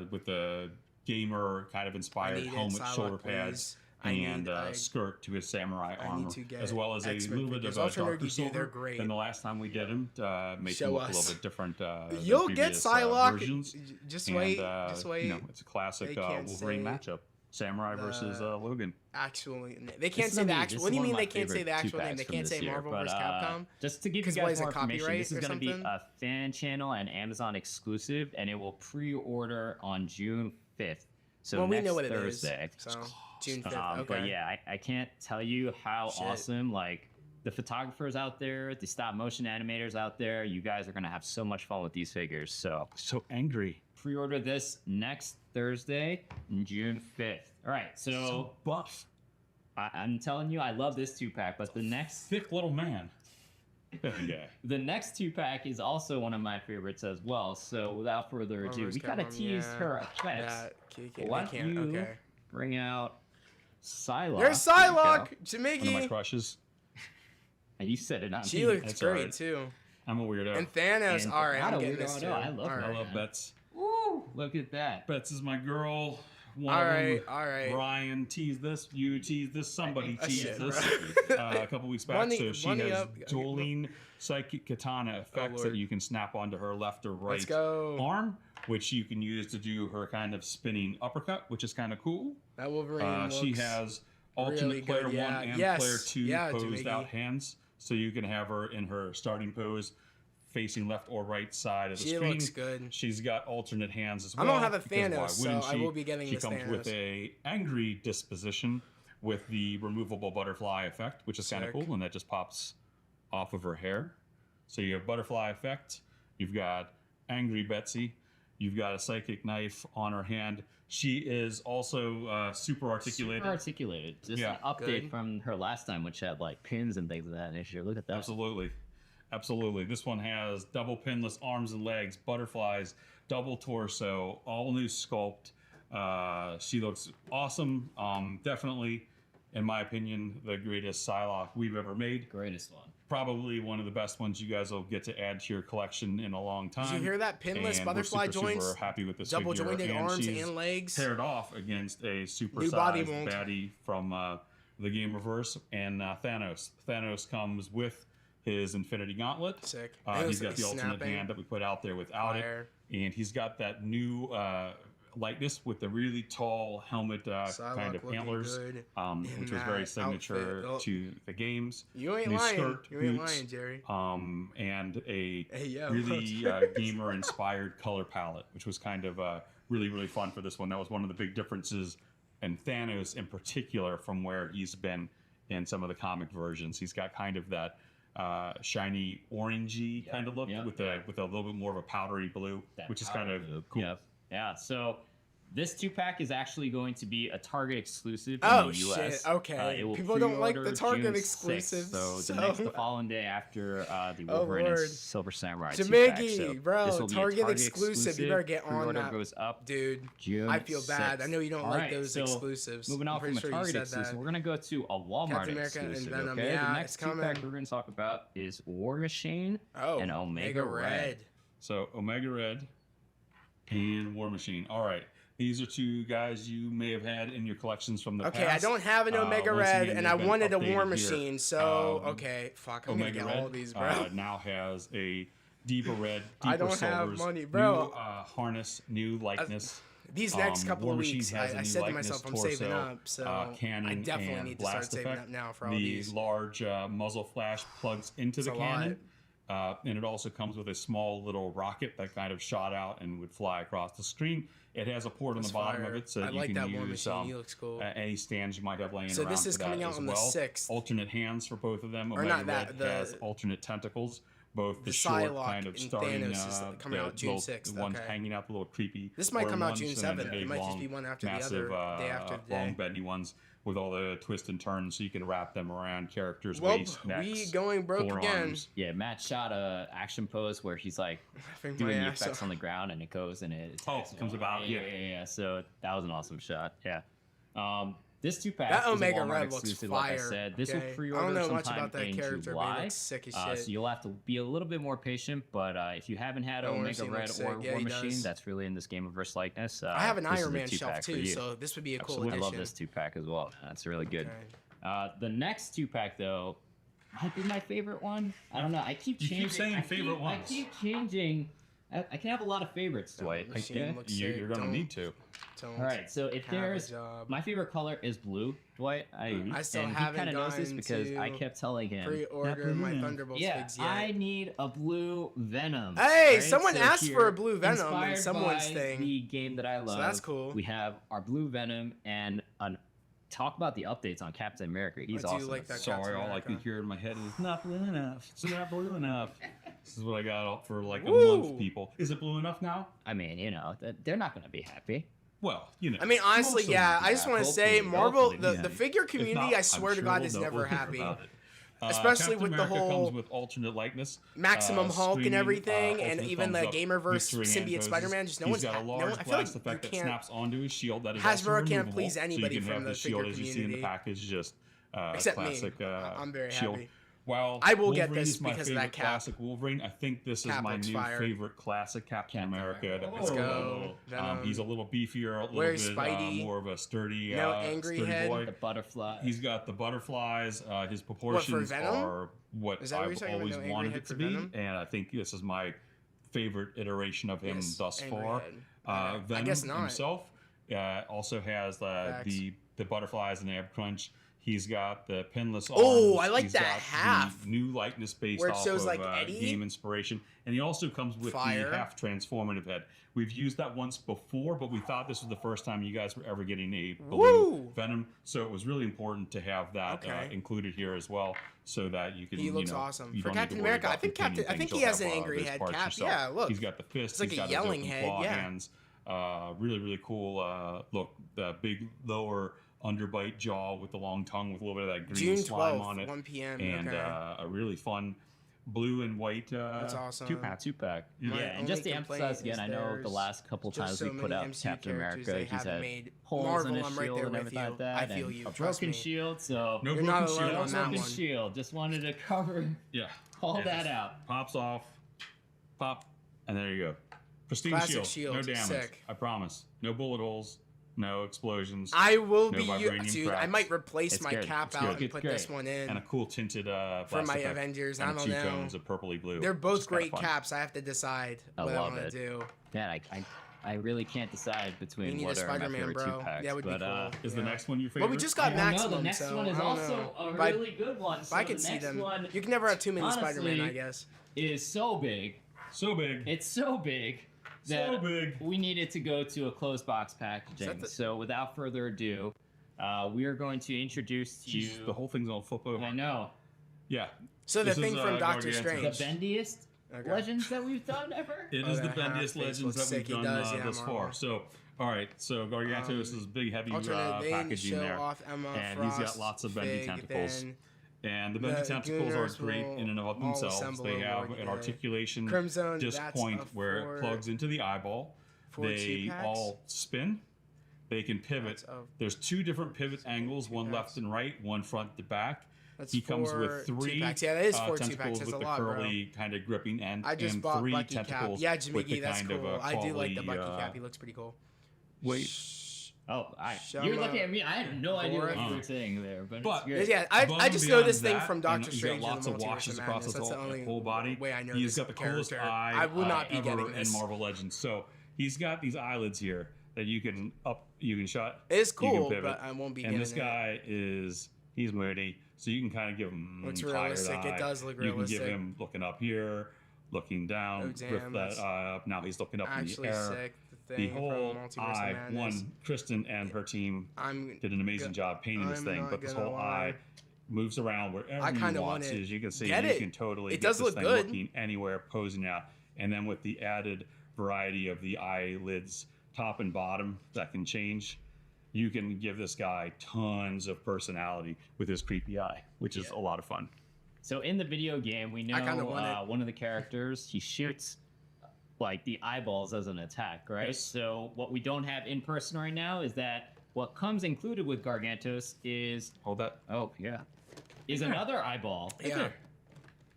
with the gamer kind of I inspired need it. helmet, Psylocke, shoulder please. pads, I and need- I- skirt to his samurai I armor, need to get as well as a X-Men little bit figures. of a Ultra darker Nerdy, dude, silver they're great. than the last time we did him, make Show him look a us. little bit different. Than You'll get previous, Psylocke. versions. Just And, wait. Just wait. You know, it's a classic They can't Wolverine say matchup. Samurai versus Logan. Actually, they can't This say is the gonna be- actual. this What do is you one of mean my they can't say favorite the actual name? two-packs They from can't this say year, Marvel but, vs. Capcom. Just to give you 'Cause what guys is it, more information, copyright this is or going to be something? a fan channel and Amazon exclusive, and it will pre-order on June 5th. So Well, we next know what it is. Thursday. So June 5th. Okay. But yeah, I can't tell you how Shit. awesome, like, the photographers out there, the stop motion animators out there, you guys are going to have so much fun with these figures. So So angry. pre-order this next Thursday, June 5th. All right, so buff. I'm telling you, I love this 2-pack, but the next Thick little man. Yeah. the next 2-pack is also one of my favorites as well. So without further ado, Marvel's we gotta Capcom, tease yeah. her effects. Yeah, Why they don't can't. you Okay. bring out Psylocke? There's There you Psylocke, go. One of my Jamaica. crushes. And you said it on She TV. looks That's all great right. too. I'm a weirdo. And Thanos. And All right, not I'm a getting weirdo this at too. all. I love All her. I right. love Bets. Woo, look at that. Bets is my girl. One All of right, them, all right. Brian teased this. You teased this. Somebody teased shit, this bro. a couple weeks back. Money- So she money has up. dueling psychic katana effects Lord. that you can snap onto her left or right Let's go. arm, which you can use to do her kind of spinning uppercut, which is kind of cool. That Wolverine She looks has alternate really player good, yeah. 1 and Yes. player 2 Yeah, posed Jamaica. out hands. So you can have her in her starting pose facing left or right side of the She screen. looks good. She's got alternate hands as I well. don't have a because why Thanos, so wouldn't I she? will be getting She this comes with Thanos. a angry disposition with the removable butterfly effect, which is kind of Sick. cool, and that just pops off of her hair. So you have butterfly effect. You've got angry Betsy. You've got a psychic knife on her hand. She is also super articulated. Super articulated. Just Yeah. an update Good. from her last time, which had like pins and things of that nature. Look at that. Absolutely. Absolutely. This one has double pinless arms and legs, butterflies, double torso, all new sculpt. She looks awesome. Definitely, in my opinion, the greatest Psylocke we've ever made. Greatest one. Probably one of the best ones you guys will get to add to your collection in a long time. Did you hear that? Pinless And butterfly we're super, joints, super happy with this double figure, jointed and arms she's and legs. paired off against a super New body sized mold. baddie from the game reverse and Thanos. Thanos comes with his Infinity Gauntlet. Sick. He's got the ultimate hand that we put out there without Fire. it, and he's got that new lightness with the really tall helmet Psylocke kind of looking antlers, good which was in very that signature outfit. Oh. to the games. You ain't New lying. skirt, You ain't boots, lying, Jerry. And a Hey, yo. really gamer-inspired color palette, which was kind of really, really fun for this one. That was one of the big differences in Thanos in particular from where he's been in some of the comic versions. He's got kind of that shiny orangey kind of look with a little bit more of a powdery blue, which is kind of cool. Yeah. So this 2-pack is actually going to be a Target exclusive in Oh the US. shit! Okay, It will people don't like the pre-order Target June 6th, exclusives. so the following day after the Oh, Wolverine and Lord. Silver Samurai 2-pack. Jamiggy, So bro, this will be a Target exclusive. You better get on Pre-order that, goes up dude. June I feel bad. 6th. I know you don't All like right, those so exclusives. Moving on I'm from pretty a sure you Target said exclusive, that. we're gonna go to a Walmart Captain America and exclusive. Venom, Okay, yeah, the next it's 2-pack coming. we're gonna talk about is War Machine Oh, and Omega Red. So Omega Red and War Machine. All right. These are 2 guys you may have had in your collections from the past. Okay, I don't have an Omega once Red, again, and they've I been wanted a updated War here. Machine, so okay, fuck, I'm Omega gonna get Red all these, bro. now has a deeper red, I deeper don't have silvers, money, bro. new harness, new likeness. These next couple War of Machine weeks, has a I new said to likeness, myself, I'm torso, saving up, so cannon, I definitely and need to start blast saving effect. up now for all the these. large muzzle flash plugs into the a cannon. And it also comes with a small little rocket that kind of shot out and would fly across the screen. It has a port on the bottom of it, so I that you like can that War use Machine. He looks cool. any stands you might have laying So around. this is for coming that out as on the well. 6th. Alternate hands for both of them. Or Omega not that, Red the- has alternate tentacles. Both the the short Psylocke kind of and starting, Thanos is coming out June little- 6th, the ones okay. hanging out, the little creepy. This might worm come out ones, June and then the 7th. It big, might just long, be one after the massive, other, day after the long day. bendy ones with all the twists and turns, so you can wrap them around characters' Well, waist, necks, we going broke again. forearms. Yeah, Matt shot a action pose where he's like Laughing doing my the ass effects off. on the ground, and it goes and it attacks it comes him. about, Yeah. So that was an awesome shot. Yeah. This 2-pack That is a Omega Walmart Red looks exclusive, like I fire. said. This okay? will I pre-order don't know much sometime about that in character, but July. he looks sick as shit. So you'll have to be a little bit more patient, but if you haven't had That War Omega Machine Red looks or sick. Yeah, War he Machine, does. that's really in this Gameverse likeness. I have an this is Iron the Man shelf 2-pack for too, you. so this would be a cool Absolutely. I addition. love this 2-pack as well. That's really good. Okay. The next 2-pack though might be my favorite one. I don't know. I keep You keep changing. saying favorite ones. I keep changing. I can have a lot of favorites, Dwight. Machine Okay? looks You're sick. going to Don't- need to. don't All right. So if have a there's job. my favorite color is blue, Dwight. I still and he haven't kind of knows this gotten because I to kept telling him. pre-order my Venom. Thunderbolts Yeah, figs yet. I need a blue Venom. Hey, right? someone So asked for here, a blue Venom in inspired someone's by thing. The game that I love. that's cool. We have our blue Venom and talk about the updates on Captain America. He's I do awesome. like that. Sorry, Captain all I America. can hear in my head is not blue enough. It's not blue enough. This is what I got out for like a Woo! month, people. Is it blue enough now? I mean, they're not going to be happy. Well, you know. I mean, honestly, most of yeah. them do I just that. want to say, Hopefully, Marvel, hopefully, the yeah. figure If community, not, I swear I'm to sure God, we'll is know- never we'll hear happy. about it. Especially Captain with the America whole comes with alternate likeness, Maximum Hulk and screening, everything, and alternate even the thumbs up, Gamerverse Victory symbiote Hand Spider-Man. poses. Just no He's one's got a no large one, I feel blast like effect you that can't. snaps onto his shield. That is Hasbro also can't removable, please so you anybody can from have the the shield figure as you see in the community. package, just Except me. classic. I'm very shield. happy. While I will get Wolverine this is my because of that favorite cap. classic Wolverine, I think this Cap is my looks new fire. favorite classic Captain America. That Let's is go. Venom. he's a little beefier, a little Where's bit Spidey? more of a sturdy, No angry sturdy head? boy. The butterfly. He's got the butterflies. His proportions Venom? are what Is that what you're I've talking about, always no angry wanted head it to for be, Venom? and I think this is my favorite iteration of him Yes, thus angry far. head. Venom I guess not. himself also has Facts. the butterflies and ab crunch. He's got the pinless Oh, arms. I like He's that got half. the new likeness based Where it off shows, of like, Eddie? game inspiration, and he also comes with Fire. the half transformative head. We've used that once before, but we thought this was the first time you guys were ever getting a blue Woo! Venom, so it was really important to have that Okay. included here as well, so that you can. He looks you know, awesome. you For don't need Captain to worry America, I about think repeating I think things. he has You'll an have, angry those head parts cap. yourself. Yeah, look. He's got the fist. It's like he's a got yelling the head, claw yeah. hands. Really cool look. The big lower underbite jaw with the long tongue with a little bit of that green June slime on 12th, it, 1 p.m. and okay. a really fun blue and white That's awesome. 2-pack. My Yeah, and only just to complaint emphasize again, is I know the there's last couple just times so we put many out MCU Captain characters America, they he's haven't had made. holes Marvel, in his I'm right shield there and with everything you. like that. I feel and you. a Trust broken me. shield, so No You're broken not alone shield. on no that broken one. shield. Just wanted to cover Yeah. all It that just out. Pops off, pop, and there you go. Pristine Classic shield. No shield. damage. Sick. I promise. No bullet holes. No explosions. I will No be, vibranium dude. I cracks. might replace It's my good. cap It's out good. and It's put great. this one in and a cool tinted for blast my effect Avengers. and I don't two know. tones of purpley blue. They're both which is kinda great fun. caps. I have to decide I what I love want it. to do. Man, I really can't decide We between need a what are my Spider-Man, favorite bro. 2-packs. That would be but, cool. Is Yeah. the next one your favorite? Well, we just got I don't know, Maximum, the next so one is I don't also know. a If I- really good one. If So I could the see next them, one you can never have too many honestly, Spider-Man, I guess. is so big. So big. It's so big that So big. we needed to go to a closed box packaging. the- So without further ado, we are going to introduce to you. The whole thing's all flip over. I know. Yeah. So the This thing is, from Doctor Gargantuous. Strange. The bendiest Okay. legends that we've done ever. It Oh, is the that half bendiest face legends looks that sick. we've He done does, yeah, thus Marvel. far. So, all right. So Gargantuous is big, heavy Alternate vein, packaging show there, off Emma and Frost, he's got lots of bendy Fig, tentacles. then And the bendy the tentacles are Gooners great will in and of all themselves. assemble They have over an together. articulation Crimson, disc that's point a where four- it plugs into the eyeball. four They two-packs? all spin. They can pivot. That's a- There's two different pivot angles, one two-packs. left and right, one front to back. That's He comes four with three two-packs. Yeah, that is four tentacles two-packs. That's with a the lot, bro. curly kind of gripping end, I just and bought three Bucky Cap. tentacles Yeah, with the Jamigi, that's kind cool. of I do like the crawly, Bucky Cap. He looks pretty cool. Wait, Oh, Shama, you're looking at me. I had no idea what Vorith. you were saying there, but, But- it's great. Yeah, above I and just know beyond this thing that, from and Doctor he's Strange got lots and of the Multiverse washes of across Madness. his That's the whole, only whole body. way I know He's this got the coolest character. eye I will not be ever getting in this. Marvel Legends. So he's got these eyelids here that you can shut. It's you can cool, pivot. but I won't be And getting this it. guy he's moody, so you can kind of give him Looks tired realistic. It eye. does look You can realistic. give him looking up here, looking down, Oh, lift damn, that that's eye up. Now he's looking up Actually in the air. sick. The The thing whole from Multiverse eye, of Madness. Kristen and her team I'm did an amazing job painting this I'm thing, not but this gonna whole lie. eye moves around wherever I you kinda want. want it. As you can see, Get you it. can totally It get does this look thing good. looking anywhere, posing out. And then with the added variety of the eyelids, top and bottom, that can change, you can give this guy tons of personality with his creepy eye, which is a lot of fun. So in the video game, we know kinda want it. one of the characters, he shoots like the eyeballs as an attack, right? Yes. So what we don't have in person right now is that what comes included with Gargantos is another eyeball. Yeah.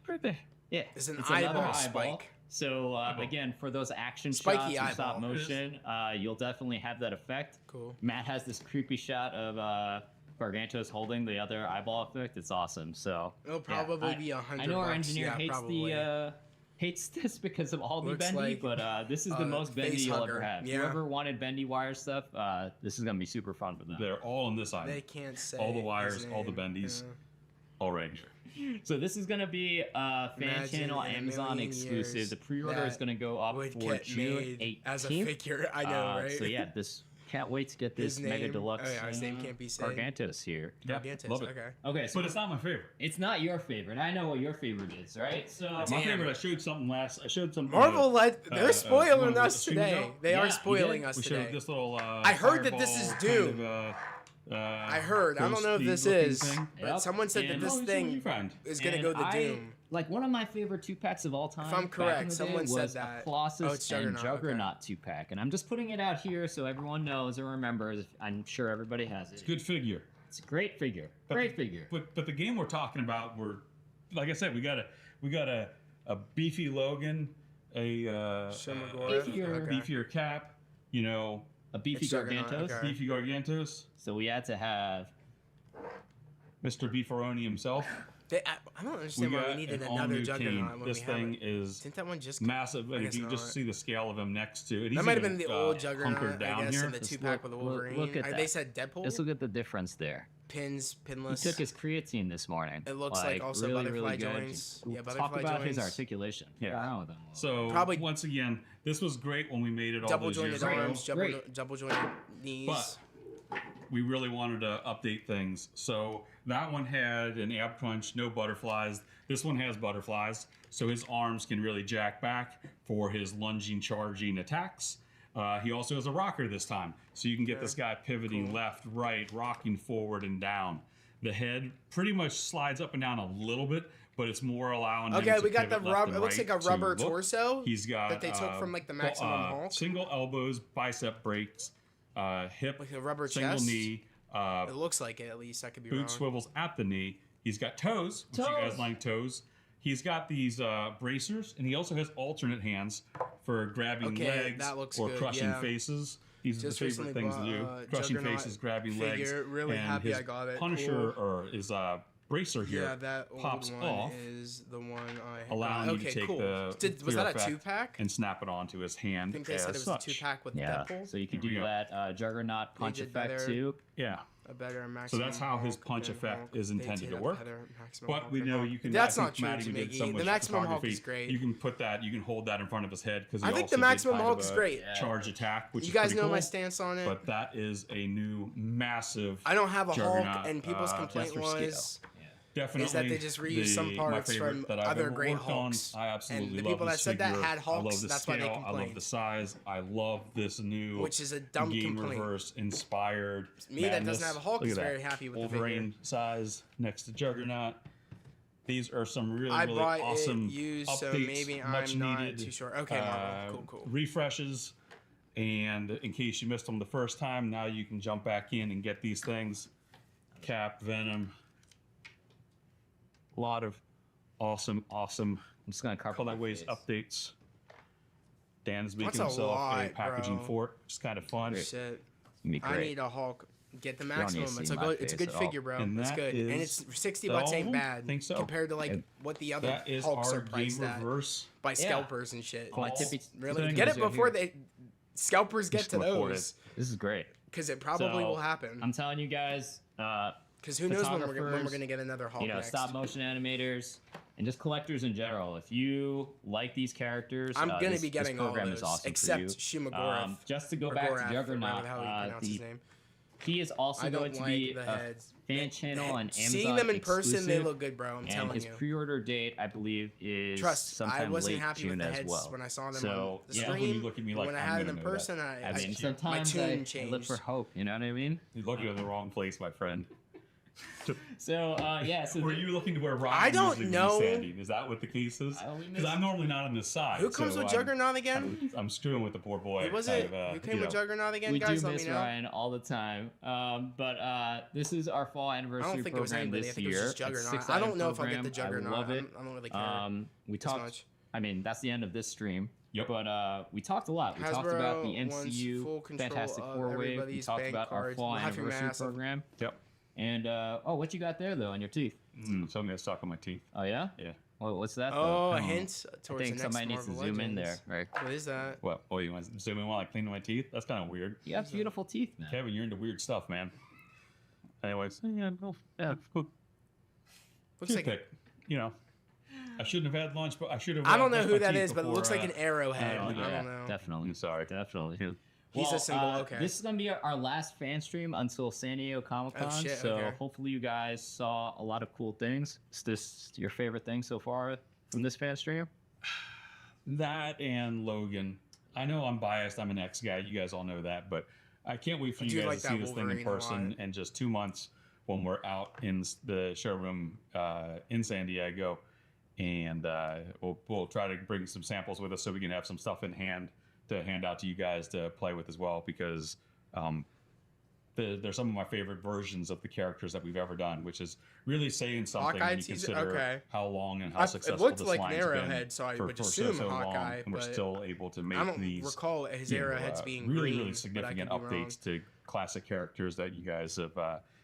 Right there. Yeah, It's an another eyeball spike. So Eyeball. again, for those action Spiky shots and stop eyeball. motion, you'll definitely have that effect. Cool. Matt has this creepy shot of Gargantos holding the other eyeball effect. It's awesome. So It'll probably yeah, be $100. I know our engineer Yeah, hates probably. hates this because of all the Looks bendy, like, but this is the most bendy face you'll hugger. ever have. Yeah. Whoever wanted bendy wire stuff, this is gonna be super fun for them. They're all in this eye. They can't say all the his wires, all the name. bendies, Yeah. all right. So this is gonna be fan Imagine channel in a Amazon million exclusive. years The pre-order is that gonna go up would for get June made 18th. as a figure. I know, right? So yeah, this can't wait to get His this mega name- deluxe. oh, yeah, his name can't be said. Gargantos here. Yeah, Gargantuous, love it. Okay. Okay, so But it's not my favorite. it's not your favorite. I know what your favorite is, right? So My Damn. favorite. I showed something last. I showed something. Marvel, they're one spoiling of us the today. streams They Yeah, are you spoiling did. us We today. showed this little. I heard that this is fireball kind Doom. of, I heard. I don't know if this ghosty-looking is, thing. but Yep. someone said that And- this Oh, what you thing found? is gonna And go the I- Doom. Like one of my favorite 2-packs of all time. If I'm back correct, in the someone day, said was that. A Colossus Oh, it's and Juggernaut, Juggernaut 2-pack, and I'm just putting it out here so everyone knows and remembers. I'm sure everybody has it. Good figure. It's a great figure. But- Great figure. But the game we're talking about, like I said, we got a beefy Logan, a Shimmer beefier Cap, you know, A beefy It's Juggernaut, Gargantos. okay. beefy Gargantos, So we had to have. Mr. Beefaroni himself. I don't understand why we needed an another all-new Juggernaut Kane. when This we have thing it. is Didn't that one just massive, and I if guess you just not. see the scale of him next to it, That might have been the old Juggernaut, hunkered down I guess, here. in the Just 2-pack with look- the Wolverine. look at They that. said Deadpool. Just look at the difference there. Pins, He pinless. took his creatine this morning. It looks like also really, butterfly really good. joints. Yeah, Talk butterfly about his joints. articulation. Yeah. What's wrong with him? So Probably- once again, this was great when we made it all double those years jointed ago. arms, Great. double jointed knees. But we really wanted to update things. So that one had an ab crunch, no butterflies. This one has butterflies, so his arms can really jack back for his lunging, charging attacks. He also has a rocker this time, so you can get this guy pivoting left, right, rocking forward and down. The head pretty much slides up and down a little bit, but it's more allowing him Okay, to we got the pivot left rubber. and It looks right like a to rubber look. torso. He's got that they took from, like, the Maximum Hulk. single elbows, bicep breaks, hip, Like a rubber single chest. knee, It looks like it, at least. I could be wrong. boot swivels at the knee. He's got toes, which you guys Toes. like toes. He's got these bracers, and he also has alternate hands for grabbing Okay, legs that looks or good, crushing yeah. faces. These Just are the favorite recently things to do. bought, Crushing Juggernaut faces, grabbing figure. legs. Really and happy his I got it. Punisher Cool. or his bracer here Yeah, that old pops one off, is the one I had. allowing you Okay, to take cool. the Was clear that a effect 2-pack? and snap it onto his hand I think they as said it was such. a 2-pack with Yeah. Deadpool. So you can Here we do go. that Juggernaut punch did effect better. too. Yeah. A better So maximum. that's how his Hulk punch than effect Hulk. is They intended did to a work. better maximum But Hulk we than know Hulk. you can. That's I not think true, Maddie did Jimmy. so The much maximum Hulk photography. is great. You can put that. You can hold that in front of his head because I think the maximum Hulk is great. Charge attack, which You is guys pretty know cool. my stance on it. But that is a new massive. I don't have a Juggernaut, Hulk, and people's complaint just for was Skeeto. Definitely. is that they just reuse some parts from other great Hulks. I absolutely and the love people that this said that figure. had I Hulks. love the That's scale. why they I love complained. the size. I love this new, Which is a dumb Game complaint. Reverse inspired. Me that doesn't have a Hulk Look is at that. very happy with Wolverine the size next to Juggernaut. These are some really, I really bought awesome it used, updates. so maybe much I'm not needed, too sure. Okay, Marvel. Cool. refreshes. And in case you missed them the first time, now you can jump back in and get these things. Cap, Venom. A lot of awesome I'm just gonna cover my colorways face. updates. Dan's That's making a himself a lot, packaging bro. fort. It's kind of fun. Shit. It's gonna be I great. need a Hulk. Get the don't need to maximum. see It's a my good. It's a face good at all. figure, bro. And It's that good, and is it's $60 all ain't of them? bad Think so. compared to like And what the other That is Hulks our are priced Game at Reverse. by Yeah. scalpers and shit. My All tippy Really, things get it are before here. they scalpers get Just to report those, This is great. because it probably So, will happen. I'm telling you guys, Because who knows when we're photographers, gonna get another Hulk next. stop motion animators and just collectors in general. If you like these characters, I'm gonna this, be getting this all program those, is awesome except for you. Shimagorov. Just to go Or back Gorath, to or Juggernaut, whatever the hell you pronounce his name. he is also I don't going to like be the a heads. fan channel on Amazon. Seeing them in person, they exclusive, look good, bro. I'm and telling his you. pre-order date, I believe, is Trust, sometime I wasn't late happy June with the as heads well. when I saw them So, on the yeah, when stream. you look at me but like, when I I'm had it gonna in know that. person, I I mean, cute. sometimes tune I live changed. for hope. You know what I mean? You're looking in the wrong place, my friend. So yeah. So Were you looking to where Ryan I don't usually would be know. standing? Is that what the case is? Because I'm normally not on this side. Who comes so with I'm- Juggernaut again? I'm screwing with the poor boy. Who was kind it? of, Who came you with know. Juggernaut again, we guys? do Let miss me know. Ryan all the time. But this is our fall I anniversary don't think it was program anybody. I this think it was year. just It's a Juggernaut. 6 I don't item know if I'll get the program. Juggernaut. I love it. I don't really care. We as talked. much. I mean, that's the end of this stream. Yep. But we talked a lot. We talked Hasbro about the wants full MCU control Fantastic of Four wave. We everybody's talked bank about our cards. fall We'll have your anniversary massive- program. Yep. And what you got there though on your teeth? Something that's stuck on my teeth. Oh yeah. Yeah. Well, what's that? Oh, though? a hint I towards think the next somebody needs to Marvel zoom in there, Legends. right? What is that? What? Oh, you want to zoom in while I clean my teeth? That's kind of weird. You have beautiful teeth, man. Kevin, you're into weird stuff, man. Anyways, yeah, cool. Looks like Toothpick. You know, I shouldn't have had lunch, but I should have. I don't know brushed who my that teeth is, but it before, looks like an arrowhead. Oh, I yeah, don't know. definitely. I'm sorry. Definitely. He's a symbol, okay. This is gonna be our last fan stream until San Diego Comic Con. Oh, shit, so okay. hopefully you guys saw a lot of cool things. Is this your favorite thing so far from this fan stream? That and Logan. I know I'm biased. I'm an X guy. You guys all know that, but I can't wait for I you do guys like to see that this thing in Wolverine a person lot. in just 2 months when we're out in the showroom in San Diego, and we'll try to bring some samples with us so we can have some stuff in hand to hand out to you guys to play with as well, because they're some of my favorite versions of the characters that we've ever done, which is really saying something Hawkeye when you teaser? consider Okay. how long and how It successful looked this like an line's been arrowhead, so I would for assume long, Hawkeye, and we're but still able to make I don't these recall his you know, arrowheads being really, green. really but I significant could be wrong. updates to classic characters that you guys have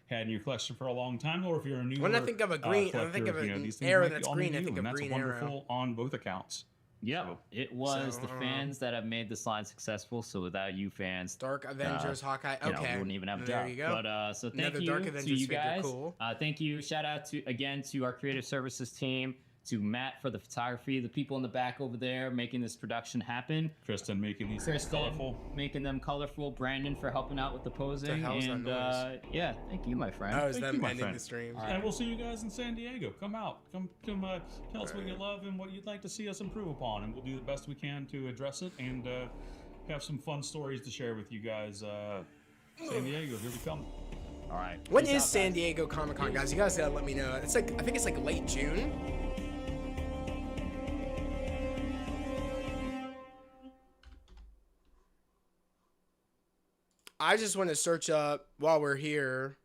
had in your collection for a long time, or if you're a new When I think of a green- when I think of an arrow that's green, I think of that's Green wonderful Arrow. on both accounts. Yep. So- It was So, the fans that have made this line successful. So without you fans, Dark Avengers, Hawkeye. you know, Okay, we wouldn't even have a there job. you go. But so thank Another you Dark to Avengers you figure, guys. cool. Thank you. Shout out to our creative services team, to Matt for the photography, the people in the back over there making this production happen. Kristen making these Kristen colorful. making them colorful. Brandon for helping out with the posing. The hell is that And noise? yeah, thank you, my friend. Oh, is Thank them you, my ending friend. the stream. All And we'll see you guys in San Diego. Come out. Come. Tell us what you love and what you'd like to see us improve upon, and we'll do the best we can to address it and have some fun stories to share with you guys. San Diego, here we come. All right. When Peace is out, San guys. Diego Comic Con, guys? You guys gotta let me know. It's like, I think it's like late June. I just want to search up while we're here.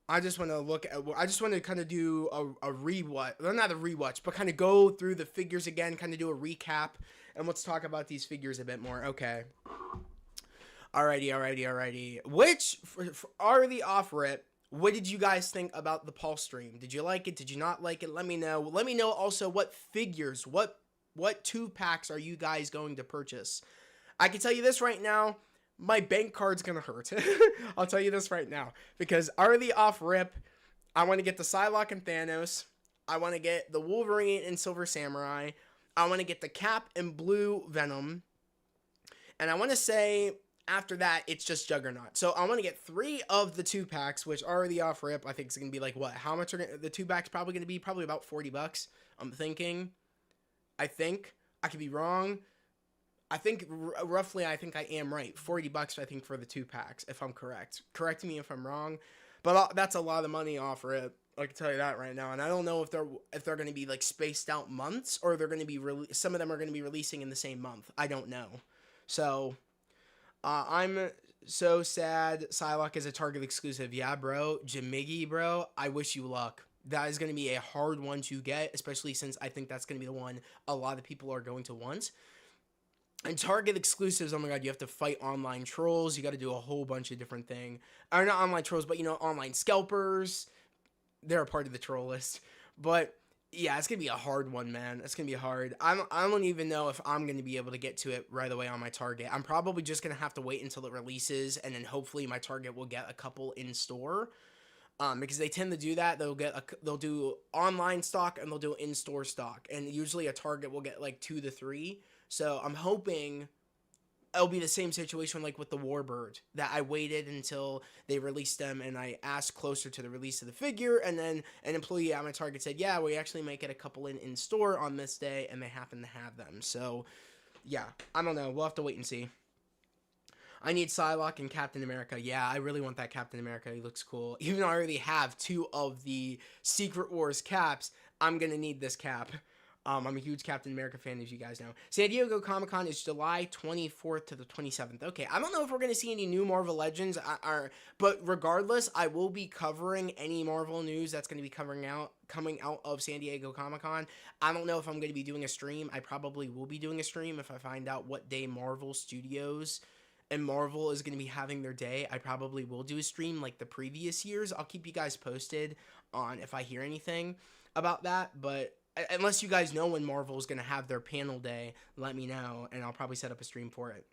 I just want to look at. I just want to kind of do a rewatch. Well, not a rewatch, but kind of go through the figures again. Kind of do a recap, and let's talk about these figures a bit more. Okay. Alrighty. Which for are the off rip? What did you guys think about the Pulse stream? Did you like it? Did you not like it? Let me know. Let me know also what figures, what 2-packs are you guys going to purchase? I can tell you this right now. My bank card's gonna hurt. I'll tell you this right now. Because early off rip, I want to get the Psylocke and Thanos. I want to get the Wolverine and Silver Samurai. I want to get the Cap and Blue Venom. And I want to say, After that, it's just Juggernaut. So I want to get 3 of the 2-packs, which are the off rip. I think it's going to be like what? How much are the 2-packs probably going to be? Probably about $40. I'm thinking. I think. I could be wrong. I think roughly, I think I am right. $40, I think, for the 2-packs, if I'm correct. Correct me if I'm wrong. But that's a lot of money off rip. I can tell you that right now. And I don't know if they're going to be like spaced out months, or they're going to be some of them are going to be releasing in the same month. I don't know. So I'm so sad Psylocke is a Target exclusive. Yeah, bro. Jamiggy, bro. I wish you luck. That is going to be a hard one to get, especially since I think that's going to be the one a lot of people are going to want. And Target exclusives, oh my god, you have to fight online trolls. You got to do a whole bunch of different things. Or not online trolls, but, online scalpers. They're a part of the troll list. But, yeah, it's going to be a hard one, man. It's going to be hard. I don't even know if I'm going to be able to get to it right away on my Target. I'm probably just going to have to wait until it releases, and then hopefully my Target will get a couple in store. Because they tend to do that. They'll do online stock and they'll do in-store stock. And usually a Target will get like 2 to 3. So I'm hoping it'll be the same situation like with the Warbird, that I waited until they released them and I asked closer to the release of the figure, and then an employee at my Target said, yeah, we actually might get a couple in store on this day, and they happen to have them. So yeah, I don't know. We'll have to wait and see. I need Psylocke and Captain America. Yeah, I really want that Captain America. He looks cool. Even though I already have 2 of the Secret Wars caps, I'm going to need this cap. I'm a huge Captain America fan, as you guys know. San Diego Comic-Con is July 24th to the 27th. Okay, I don't know if we're going to see any new Marvel Legends, but regardless, I will be covering any Marvel news that's going to be coming out of San Diego Comic-Con. I don't know if I'm going to be doing a stream. I probably will be doing a stream if I find out what day Marvel Studios and Marvel is going to be having their day. I probably will do a stream like the previous years. I'll keep you guys posted on if I hear anything about that, but unless you guys know when Marvel is going to have their panel day, let me know, and I'll probably set up a stream for it.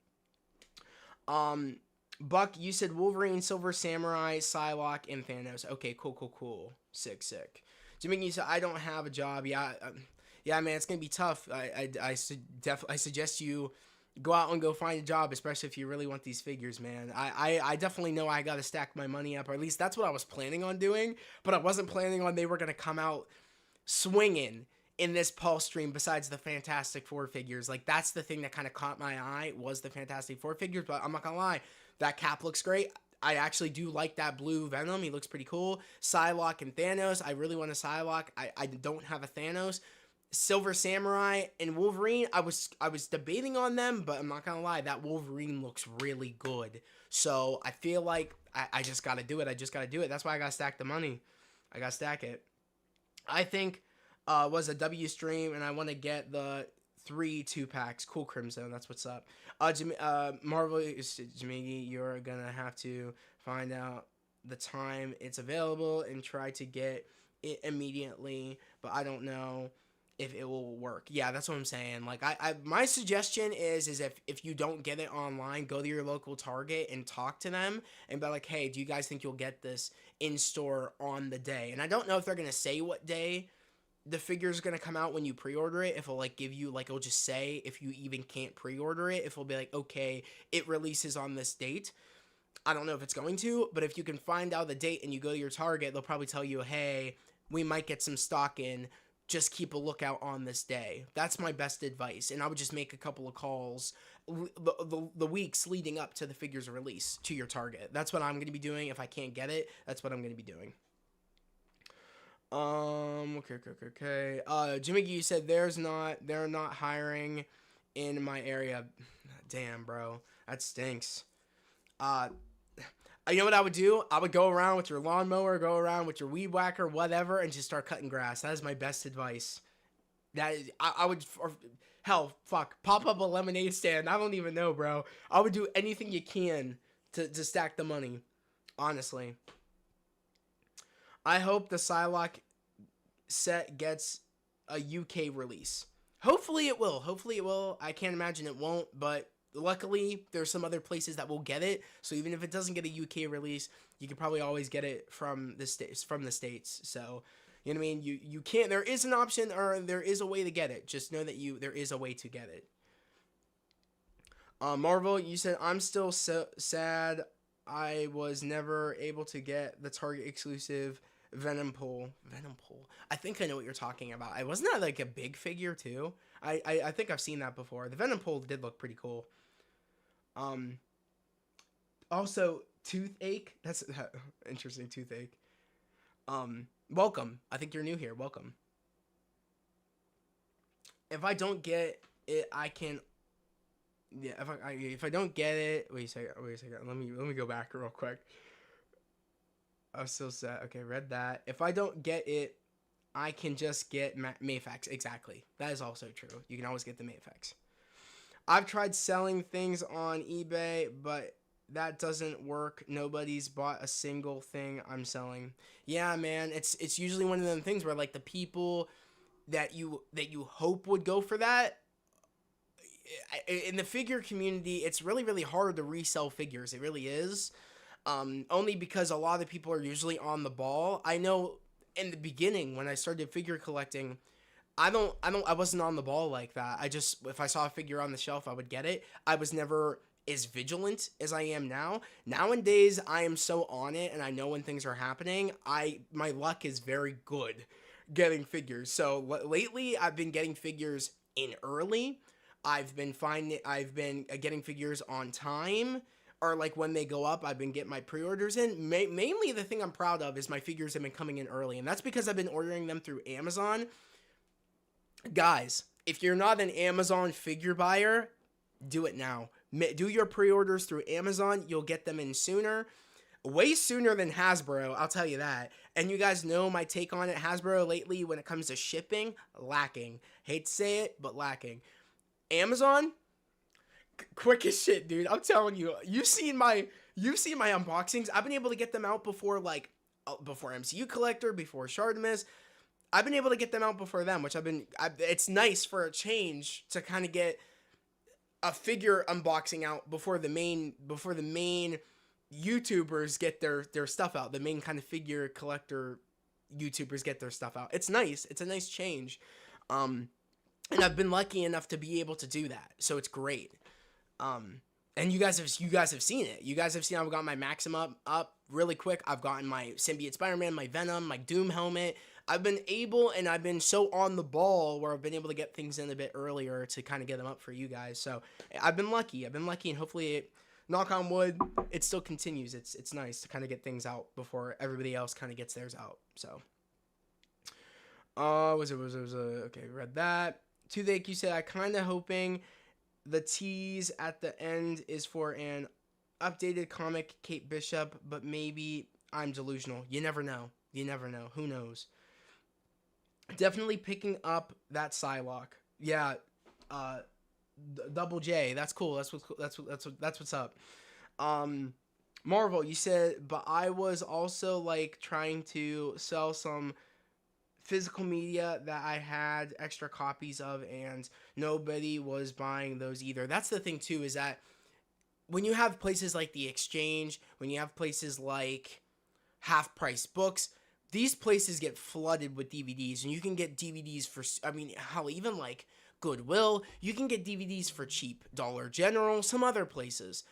Buck, you said Wolverine, Silver Samurai, Psylocke, and Thanos. Okay, cool. Sick. Jimmy, you said, I don't have a job. Yeah, man, it's going to be tough. I suggest you go out and go find a job, especially if you really want these figures, man. I definitely know I got to stack my money up, or at least that's what I was planning on doing, but I wasn't planning on they were going to come out swinging in this pulse stream besides the Fantastic Four figures. Like, that's the thing that kind of caught my eye, was the Fantastic Four figures, but I'm not gonna lie, that cap looks great. I actually do like that blue Venom. He looks pretty cool. Psylocke and Thanos. I really want a Psylocke. I don't have a Thanos. Silver Samurai and Wolverine, I was debating on them, but I'm not gonna lie, that Wolverine looks really good. So I feel like I just gotta do it. That's why I gotta stack the money. I gotta stack it. I think was a W stream, and I want to get the 3 2-packs. Cool Crimson, that's what's up. Marvel, Jimmy, you're gonna have to find out the time it's available and try to get it immediately, but I don't know if it will work. Yeah, that's what I'm saying. Like, my suggestion is if you don't get it online, go to your local Target and talk to them and be like, hey, do you guys think you'll get this in store on the day? And I don't know if they're gonna say what day the figure's gonna come out when you pre-order it. If it'll like give you, like, it'll just say if you even can't pre-order it, if it'll be like, okay, it releases on this date. I don't know if it's going to, but if you can find out the date and you go to your Target, they'll probably tell you, hey, we might get some stock in. Just keep a lookout on this day. That's my best advice. And I would just make a couple of calls the weeks leading up to the figure's release to your Target. That's what I'm going to be doing. If I can't get it, that's what I'm going to be doing. Okay. Jimmy, you said they're not hiring in my area. Damn, bro. That stinks. You know what I would do? I would go around with your lawnmower, go around with your weed whacker, whatever, and just start cutting grass. That is my best advice. I would, pop up a lemonade stand. I don't even know, bro. I would do anything you can to stack the money, honestly. I hope the Psylocke set gets a UK release. Hopefully it will. I can't imagine it won't, but luckily there's some other places that will get it. So even if it doesn't get a UK release, you can probably always get it from the States. So, you know what I mean? You can't, there is an option, or there is a way to get it. Just know that there is a way to get it. Marvel, you said, I'm still so sad I was never able to get the Target exclusive Venom Pool. Venom Pool. I think I know what you're talking about. I wasn't that like a big figure too. I think I've seen that before. The Venom Pool did look pretty cool. Also, Toothache. That's interesting. Toothache. Welcome. I think you're new here. Welcome. If I don't get it, I can. Yeah. If I don't get it, wait a second. Let me go back real quick. I was still sad. Okay, read that. If I don't get it, I can just get Mayfax. Exactly. That is also true. You can always get the Mayfax. I've tried selling things on eBay, but that doesn't work. Nobody's bought a single thing I'm selling. Yeah, man, it's usually one of them things where like the people that you hope would go for that, in the figure community, it's really really hard to resell figures. It really is. Only because a lot of people are usually on the ball. I know in the beginning when I started figure collecting, I wasn't on the ball like that. I just, if I saw a figure on the shelf, I would get it. I was never as vigilant as I am now. Nowadays, I am so on it and I know when things are happening. My luck is very good getting figures. So lately I've been getting figures in early. I've been getting figures on time, or like when they go up, I've been getting my pre-orders in. Mainly the thing I'm proud of is my figures have been coming in early, and that's because I've been ordering them through Amazon. Guys, if you're not an Amazon figure buyer, do it now. Do your pre-orders through Amazon. You'll get them in sooner. Way sooner than Hasbro, I'll tell you that. And you guys know my take on it. Hasbro lately, when it comes to shipping, lacking. Hate to say it, but lacking. Amazon, quick as shit, dude. I'm telling you. You've seen my unboxings. I've been able to get them out before MCU Collector, before Shardamus. I've been able to get them out before them, which it's nice for a change to kind of get a figure unboxing out before the main YouTubers get their stuff out. The main kind of figure collector YouTubers get their stuff out. It's nice. It's a nice change. And I've been lucky enough to be able to do that. So it's great. And you guys have seen it. You guys have seen I've got my Maxim up really quick. I've gotten my Symbiote Spider-Man, my Venom, my Doom helmet. I've been so on the ball where I've been able to get things in a bit earlier to kind of get them up for you guys. So I've been lucky, and hopefully, knock on wood, it still continues. It's nice to kind of get things out before everybody else kind of gets theirs out. So, okay, read that. Toothache, you said, I kind of hoping the tease at the end is for an updated comic Kate Bishop, but maybe I'm delusional. You never know. Who knows? Definitely picking up that Psylocke. Yeah, Double J. That's cool. That's what's up. Marvel, you said, but I was also like trying to sell some physical media that I had extra copies of, and nobody was buying those either. That's the thing too, is that when you have places like the Exchange, when you have places like Half Price Books, these places get flooded with DVDs, and you can get DVDs for, hell, even like Goodwill, you can get DVDs for cheap. Dollar General, some other places.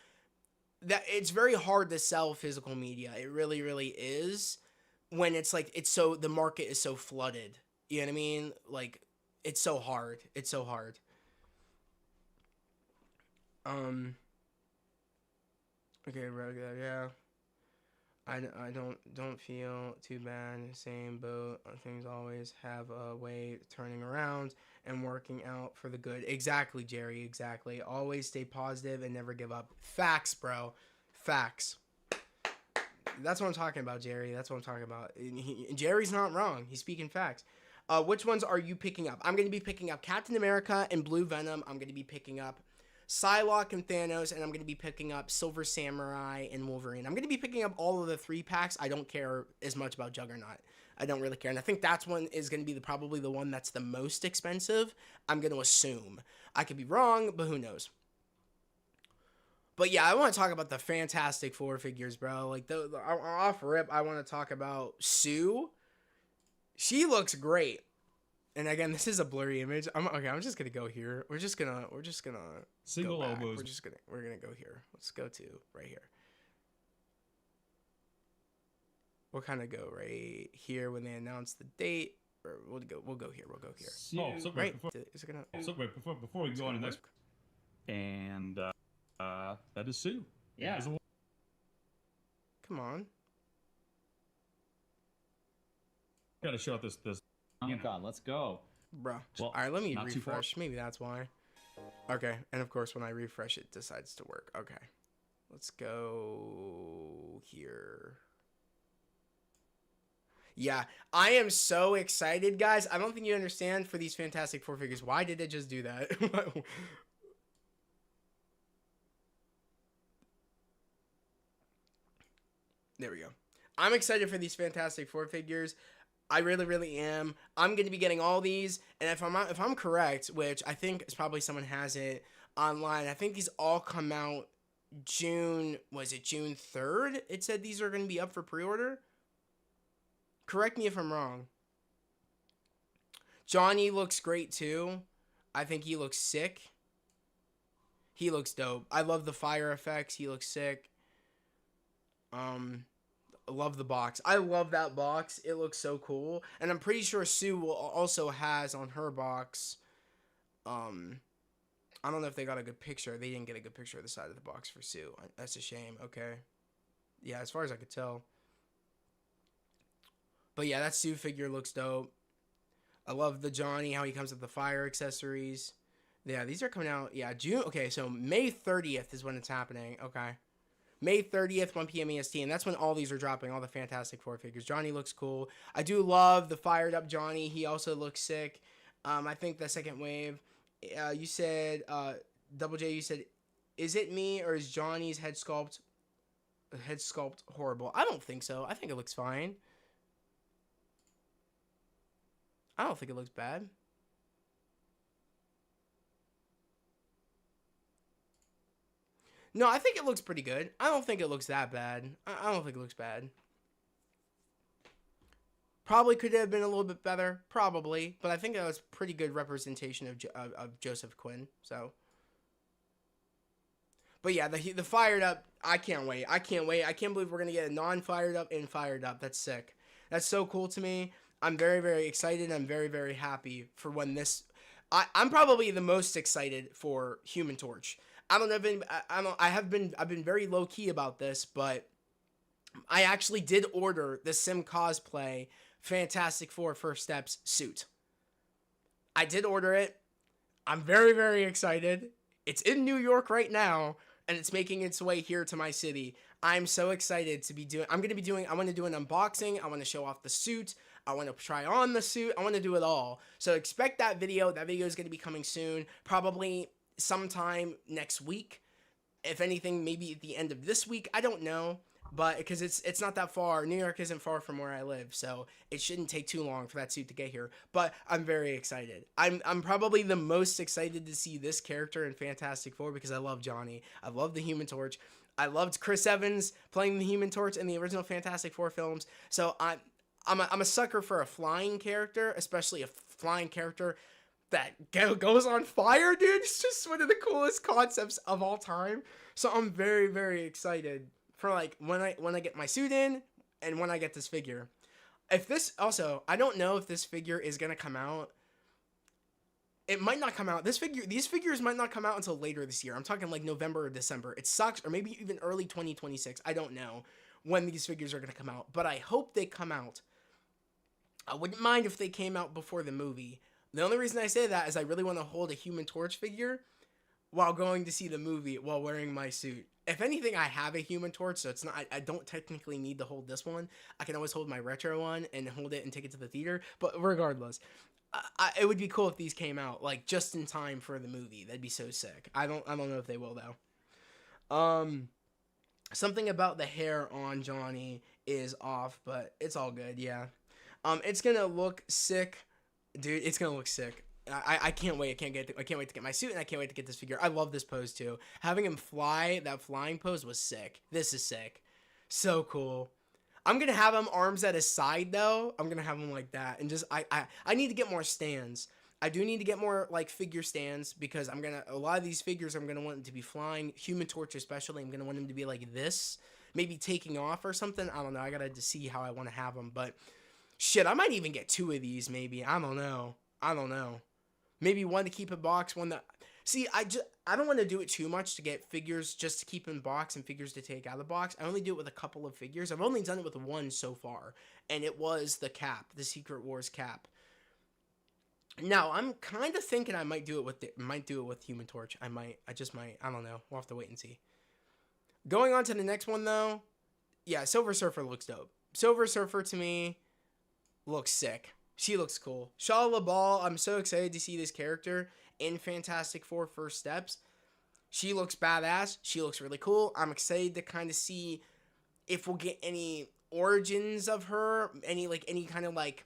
That it's very hard to sell physical media. It really, really is. When it's like, the market is so flooded. You know what I mean? Like, it's so hard. Okay, yeah. I don't feel too bad. Same boat. Things always have a way of turning around and working out for the good. Exactly, Jerry. Exactly. Always stay positive and never give up. Facts, bro. Facts. That's what I'm talking about, Jerry. That's what I'm talking about. Jerry's not wrong. He's speaking facts. Which ones are you picking up? I'm going to be picking up Captain America and Blue Venom. I'm going to be picking up Psylocke and Thanos, and I'm going to be picking up Silver Samurai and Wolverine. I'm going to be picking up all of the 3-packs. I don't care as much about Juggernaut. I don't really care. And I think that's one is going to be probably the one that's the most expensive. I'm going to assume. I could be wrong, but who knows? But yeah, I want to talk about the Fantastic Four figures, bro. Like, off rip, I want to talk about Sue. She looks great. And again, this is a blurry image. I'm just gonna go here. We're just gonna Single go back. elbows. We're gonna go here. Let's go to right here. We'll kind of go right here when they announce the date, or we'll go here. We'll go here. Oh, so Right? before, Is it gonna? so wait, before we go on to the next, and that is Sue. Yeah. There's a- Come on. Gotta show out this. Oh my god, let's go. Bruh. Well, All right, let me not too far. refresh. Maybe that's why. Okay, and of course, when I refresh, it decides to work. Okay, let's go here. Yeah, I am so excited, guys. I don't think you understand for these Fantastic Four figures. Why did it just do that? There we go. I'm excited for these Fantastic Four figures. I really, really am. I'm going to be getting all these, and if I'm correct, which I think is probably someone has it online, I think these all come out June 3rd? It said these are going to be up for pre-order. Correct me if I'm wrong. Johnny looks great too. I think he looks sick. He looks dope. I love the fire effects. He looks sick. I love the box. I love that box. It looks so cool. And I'm pretty sure Sue also has on her box. I don't know if they got a good picture. They didn't get a good picture of the side of the box for Sue. That's a shame. Okay. Yeah, as far as I could tell. But yeah, that Sue figure looks dope. I love the Johnny, how he comes with the fire accessories. Yeah, these are coming out. Yeah, June. Okay, so May 30th is when it's happening. Okay. May 30th, 1 p.m. EST, and that's when all these are dropping, all the Fantastic Four figures. Johnny looks cool. I do love the fired up Johnny. He also looks sick. I think the second wave, you said, Double J, you said, is it me or is Johnny's head sculpt horrible? I don't think so. I think it looks fine. I don't think it looks bad. No, I think it looks pretty good. I don't think it looks that bad. I don't think it looks bad. Probably could have been a little bit better. Probably. But I think that was pretty good representation of Joseph Quinn. So. But yeah, the fired up, I can't wait. I can't wait. I can't believe we're going to get a non-fired up and fired up. That's sick. That's so cool to me. I'm very, very excited. I'm very, very happy for when this... I'm probably the most excited for Human Torch. I don't know if I've been very low key about this, but I actually did order the Sim Cosplay Fantastic Four First Steps suit. I did order it. I'm very, very excited. It's in New York right now, and it's making its way here to my city. I'm so excited to be doing. I want to do an unboxing. I want to show off the suit. I want to try on the suit. I want to do it all. So expect that video. That video is going to be coming soon. Probably sometime next week. If anything, maybe at the end of this week. I don't know. But because it's not that far. New York isn't far from where I live. So it shouldn't take too long for that suit to get here. But I'm very excited. I'm probably the most excited to see this character in Fantastic Four because I love Johnny. I love the Human Torch. I loved Chris Evans playing the Human Torch in the original Fantastic Four films. So I'm a sucker for a flying character, especially a flying character that goes on fire, dude. It's just one of the coolest concepts of all time. So I'm very, very excited for like when I get my suit in and when I get this figure. If this also, I don't know if this figure is gonna come out. It might not come out. These figures might not come out until later this year. I'm talking like November or December. It sucks, or maybe even early 2026. I don't know when these figures are gonna come out, but I hope they come out. I wouldn't mind if they came out before the movie. The only reason I say that is I really want to hold a Human Torch figure while going to see the movie while wearing my suit. If anything, I have a Human Torch, so it's not. I don't technically need to hold this one. I can always hold my retro one and hold it and take it to the theater. But regardless, it would be cool if these came out like just in time for the movie. That'd be so sick. I don't know if they will though. Something about the hair on Johnny is off, but it's all good. Yeah. It's gonna look sick, dude. It's gonna look sick. I can't wait. I can't wait to get my suit, and I can't wait to get this figure. I love this pose too. Having him fly, that flying pose was sick. This is sick. So cool. I'm gonna have him arms at his side though. I'm gonna have him like that, and just I need to get more stands. I do need to get more like figure stands because a lot of these figures I'm gonna want them to be flying. Human Torch especially, I'm gonna want him to be like this, maybe taking off or something. I don't know. I gotta see how I want to have them, but shit, I might even get 2 of these. Maybe I don't know. I don't know. Maybe one to keep in box, one that. See, I don't want to do it too much to get figures just to keep in box and figures to take out of the box. I only do it with a couple of figures. I've only done it with one so far, and it was the cap, the Secret Wars cap. Now I'm kind of thinking I might do it with Human Torch. I just might. I don't know. We'll have to wait and see. Going on to the next one though, yeah, Silver Surfer looks dope. Silver Surfer to me looks sick. She looks cool. Shia LaBeouf, I'm so excited to see this character in Fantastic Four First Steps. She looks badass. She looks really cool. I'm excited to kind of see if we'll get any origins of her, any kind of like,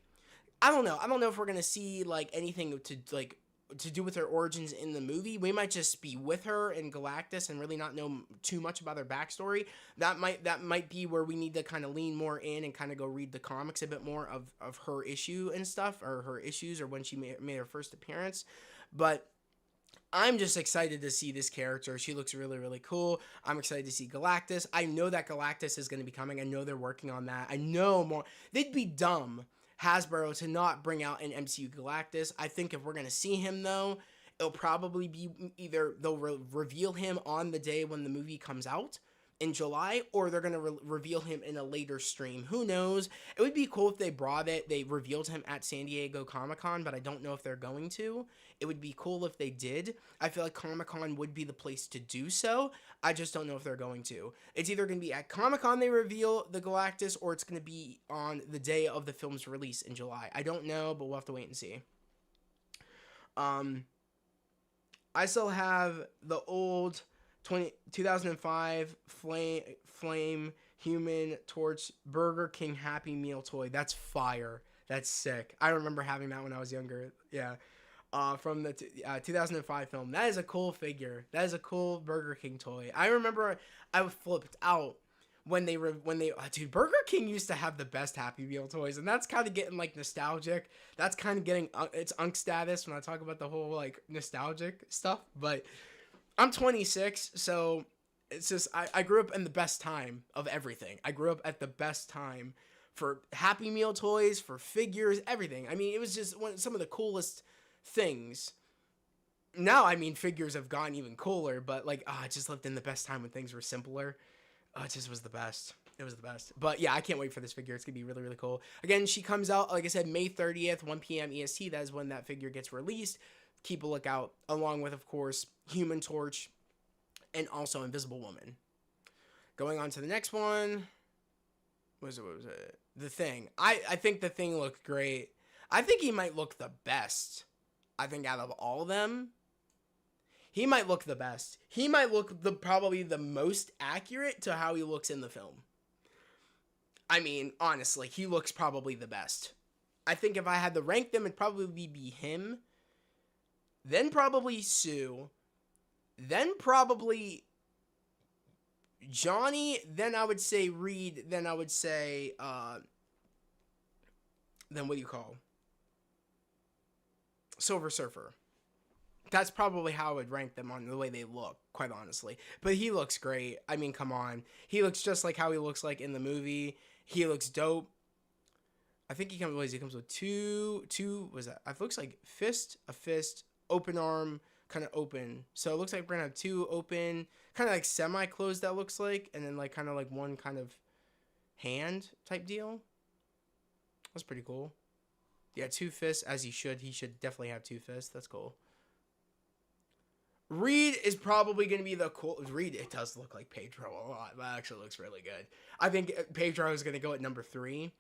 I don't know. I don't know if we're going to see like anything to do with her origins in the movie. We might just be with her in Galactus and really not know too much about her backstory. That might be where we need to kind of lean more in and kind of go read the comics a bit more of her issue and stuff, or her issues, or when she made her first appearance. But I'm just excited to see this character. She looks really, really cool. I'm excited to see Galactus. I know that Galactus is going to be coming. I know they're working on that. I know more. They'd be dumb, Hasbro, to not bring out an MCU Galactus. I think if we're going to see him, though, it'll probably be either they'll reveal him on the day when the movie comes out in July, or they're going to reveal him in a later stream. Who knows? It would be cool if they revealed him at San Diego Comic-Con, but I don't know if they're going to. It would be cool if they did. I feel like Comic-Con would be the place to do so. I just don't know if they're going to. It's either going to be at Comic-Con they reveal the Galactus, or it's going to be on the day of the film's release in July. I don't know, but we'll have to wait and see. I still have the old 2005 Flame Human Torch Burger King Happy Meal toy. That's fire. That's sick. I remember having that when I was younger. Yeah. From the 2005 film. That is a cool figure. That is a cool Burger King toy. I remember I flipped out when they dude, Burger King used to have the best Happy Meal toys, and that's kind of getting like nostalgic. That's kind of getting it's unk status when I talk about the whole like nostalgic stuff. But I'm 26, so it's just I grew up in the best time of everything. I grew up at the best time for Happy Meal toys, for figures, everything. I mean, it was just some of the coolest things. Now, I mean, figures have gotten even cooler, but like, I just lived in the best time when things were simpler. It just was the best. It was the best. But yeah, I can't wait for this figure. It's gonna be really, really cool. Again, she comes out, like I said, May 30th, 1 p.m. EST. That is when that figure gets released. Keep a lookout, along with, of course, Human Torch and also Invisible Woman. Going on to the next one. What was it? The Thing. I think The Thing looked great. I think he might look the best. I think out of all of them, he might look the best. He might look probably the most accurate to how he looks in the film. I mean, honestly, he looks probably the best. I think if I had to rank them, it'd probably be him, then probably Sue, then probably Johnny, then I would say Reed, then I would say, then what do you call? Silver Surfer. That's probably how I would rank them on the way they look, quite honestly. But he looks great. I mean, come on. He looks just like how he looks like in the movie. He looks dope. I think he comes with two, was that? It looks like a fist, open arm, kind of open. So it looks like we're going to have two open, kind of like semi-closed that looks like, and then like kind of like one kind of hand type deal. That's pretty cool. Yeah, two fists, as he should. He should definitely have two fists. That's cool. Reed is probably going to be the cool... Reed, it does look like Pedro a lot. That actually looks really good. I think Pedro is going to go at number 3.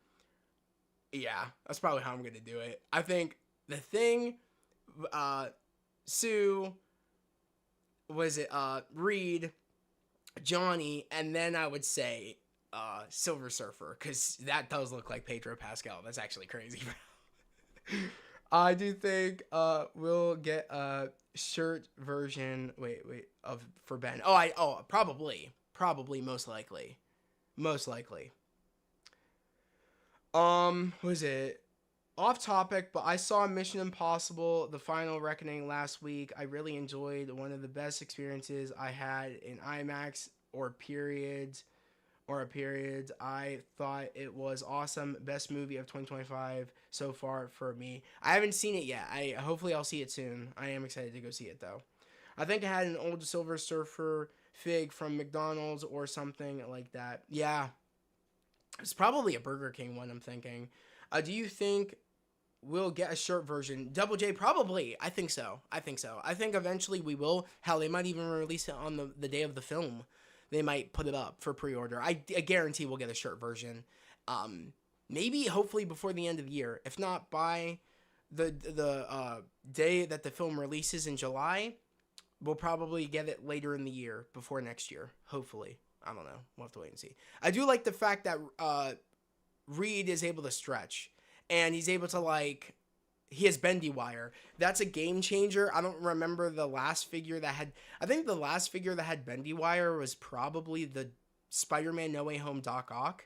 Yeah, that's probably how I'm going to do it. I think The Thing, Sue, Reed, Johnny, and then I would say Silver Surfer, because that does look like Pedro Pascal. That's actually crazy. I do think we'll get a shirt version for Ben. Probably most likely. What is it? Off topic, but I saw Mission Impossible: The Final Reckoning last week. I really enjoyed one of the best experiences I had in IMAX or a period. I thought it was awesome. Best movie of 2025 so far for me. I haven't seen it yet. I hopefully I'll see it soon. I am excited to go see it though. I think I had an old Silver Surfer fig from McDonald's or something like that. Yeah, it's probably a Burger King one. I'm thinking. Do you think we'll get a shirt version? Double J, probably. I think so. I think eventually we will. Hell, they might even release it on the day of the film. They might put it up for pre-order. I guarantee we'll get a shirt version. Maybe, hopefully, before the end of the year. If not by the day that the film releases in July, we'll probably get it later in the year, before next year. Hopefully. I don't know. We'll have to wait and see. I do like the fact that Reed is able to stretch. And he's able to, he has bendy wire. That's a game changer. I don't remember the last figure that had... I think the last figure that had bendy wire was probably the Spider-Man No Way Home Doc Ock.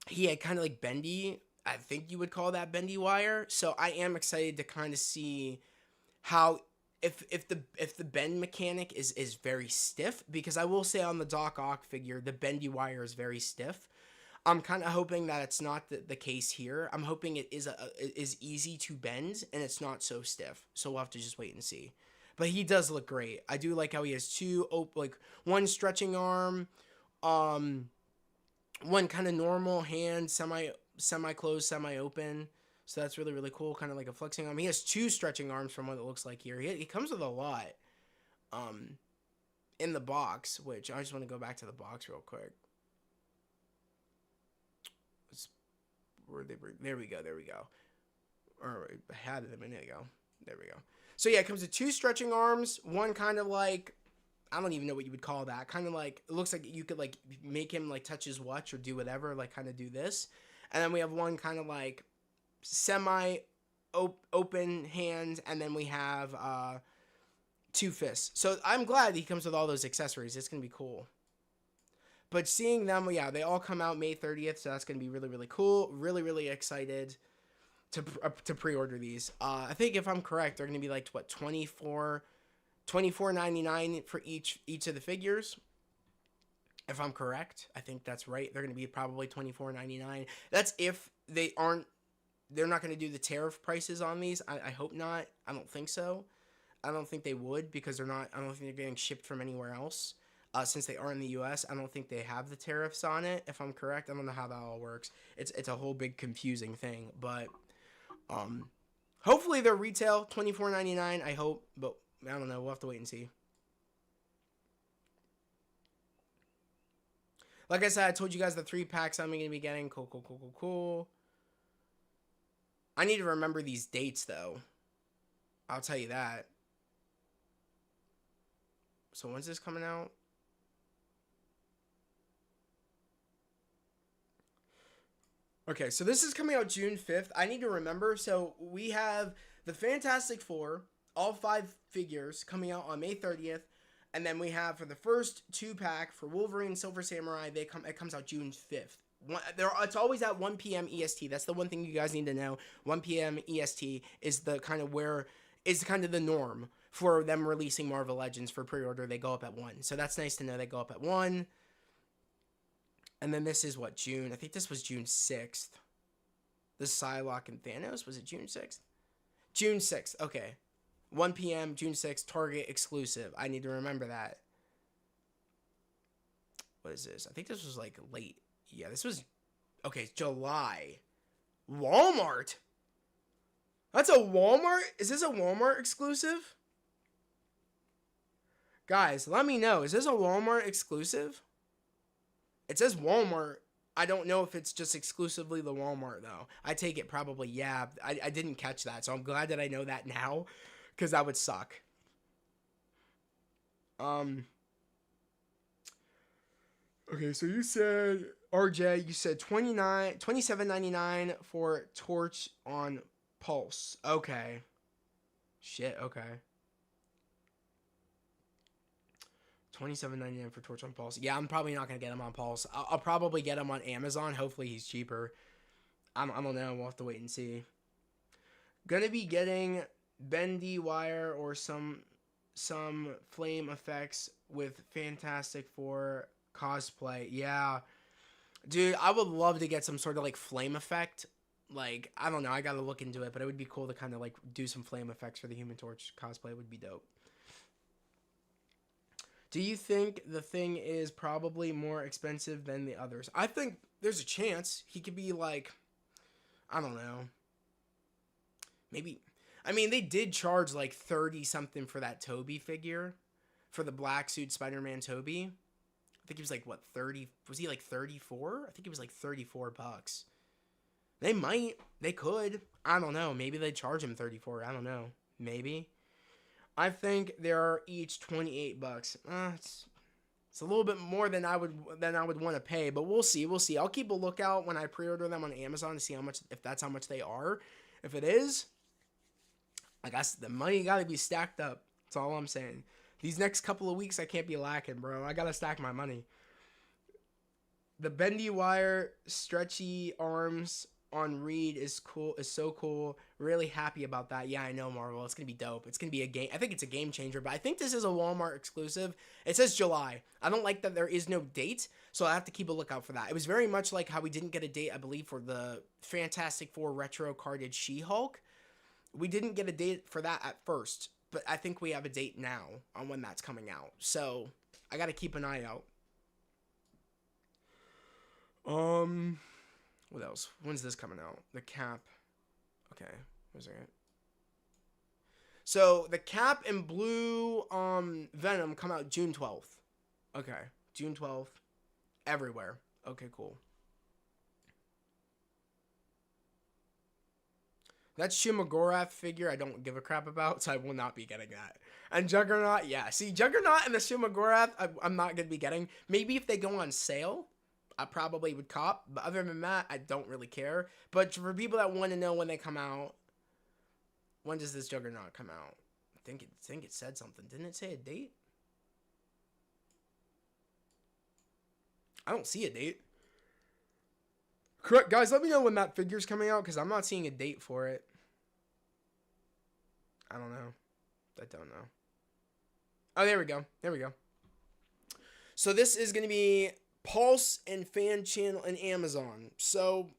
He had kind of bendy... I think you would call that bendy wire. So I am excited to kind of see how... If the bend mechanic is very stiff. Because I will say on the Doc Ock figure, the bendy wire is very stiff. I'm kind of hoping that it's not the case here. I'm hoping it is easy to bend and it's not so stiff. So we'll have to just wait and see. But he does look great. I do like how he has one stretching arm, one kind of normal hand, semi-closed, semi-open. So that's really, really cool. Kind of like a flexing arm. He has two stretching arms from what it looks like here. He comes with a lot in the box, which I just want to go back to the box real quick. There we go. Or I had it a minute ago. There we go. So yeah, it comes with two stretching arms. One kind of I don't even know what you would call that. Kind of it looks like you could make him touch his watch or do whatever. Kind of do this. And then we have one kind of semi open hand. And then we have two fists. So I'm glad he comes with all those accessories. It's going to be cool. But seeing them, yeah, they all come out May 30th, so that's going to be really, really cool. Really, really excited to pre-order these. I think if I'm correct, they're going to be $24.99 for each of the figures. If I'm correct, I think that's right. They're going to be probably $24.99. That's if they're not going to do the tariff prices on these. I hope not. I don't think so. I don't think they would because I don't think they're getting shipped from anywhere else. Since they are in the U.S., I don't think they have the tariffs on it. If I'm correct, I don't know how that all works. It's a whole big confusing thing, but hopefully they're retail $24.99. I hope, but I don't know. We'll have to wait and see. Like I said, I told you guys the 3 packs I'm going to be getting. Cool. I need to remember these dates though. I'll tell you that. So when's this coming out? Okay, so this is coming out June 5th. I need to remember. So we have the Fantastic Four, all 5 figures, coming out on May 30th. And then we have for the first 2-pack for Wolverine, Silver Samurai, it comes out June 5th. It's always at 1 p.m. EST. That's the one thing you guys need to know. 1 p.m. EST is the kind of the norm for them releasing Marvel Legends for pre-order. They go up at 1. So that's nice to know they go up at 1. And then this is June? I think this was June 6th. The Psylocke and Thanos. Was it June 6th? June 6th. Okay. 1 p.m. June 6th. Target exclusive. I need to remember that. What is this? I think this was late. Yeah, this was... Okay, July. Walmart? That's a Walmart? Is this a Walmart exclusive? Guys, let me know. Is this a Walmart exclusive? It says Walmart. I don't know if it's just exclusively the Walmart, though. I take it probably, yeah. I didn't catch that, so I'm glad that I know that now, because that would suck. Okay, so you said, RJ, you said $27.99 for Torch on Pulse. Okay. Shit, okay. $27.99 for Torch on Pulse. Yeah, I'm probably not gonna get him on Pulse. I'll probably get him on Amazon. Hopefully he's cheaper. I don't know. We'll have to wait and see. Gonna be getting bendy wire or some flame effects with Fantastic Four cosplay. Yeah, dude, I would love to get some sort of like flame effect. Like, I don't know, I gotta look into it, but it would be cool to kind of like do some flame effects for the Human Torch cosplay. It would be dope. Do you think the Thing is probably more expensive than the others? I think there's a chance he could be like, I don't know. Maybe, I mean, they did charge like 30 something for that Toby figure, for the black suit Spider-Man Toby. I think he was like, what, 30? Was he like 34? I think he was like 34 bucks. They could. I don't know. Maybe they charge him 34. I don't know. Maybe. I think they're each 28 bucks. It's a little bit more than I would want to pay, but we'll see. We'll see. I'll keep a lookout when I pre-order them on Amazon to see how much, if that's how much they are. If it is, I guess the money got to be stacked up. That's all I'm saying. These next couple of weeks, I can't be lacking, bro. I got to stack my money. The bendy wire, stretchy arms on Reed is cool. Is so cool. Really happy about that. Yeah, I know, Marvel. It's gonna be dope. It's gonna be a game. I think it's a game changer. But I think this is a Walmart exclusive. It says July. I don't like that there is no date, so I have to keep a lookout for that. It was very much like how we didn't get a date, I believe, for the Fantastic Four retro carded She-Hulk. We didn't get a date for that at first, but I think we have a date now on when that's coming out. So I got to keep an eye out. What else? When's this coming out? The Cap. Okay, where's it? So the Cap and Blue Venom come out June 12th. Okay, June 12th. Everywhere. Okay, cool. That Shimogorath figure I don't give a crap about, so I will not be getting that. And Juggernaut, yeah. See, Juggernaut and the Shimogorath, I'm not going to be getting. Maybe if they go on sale, I probably would cop. But other than that, I don't really care. But for people that want to know when they come out, when does this Juggernaut come out? I think it said something. Didn't it say a date? I don't see a date. Correct, guys, let me know when that figure's coming out, because I'm not seeing a date for it. I don't know. I don't know. Oh, there we go. There we go. So this is going to be Pulse and Fan Channel and Amazon. So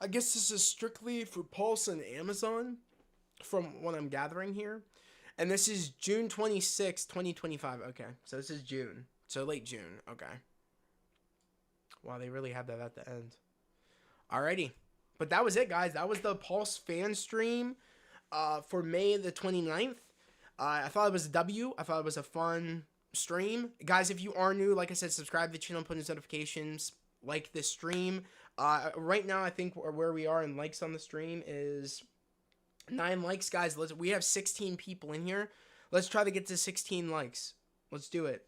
I guess this is strictly for Pulse and Amazon from what I'm gathering here. And this is June 26, 2025. Okay, so this is June. So late June. Okay. Wow, they really had that at the end. Alrighty. But that was it, guys. That was the Pulse fan stream for May the 29th. I thought it was a W. I thought it was a fun stream. Guys, if you are new, like I said, subscribe to the channel, put in notifications, like this stream. Right now, I think where we are in likes on the stream is 9 likes, guys. We have 16 people in here. Let's try to get to 16 likes. Let's do it.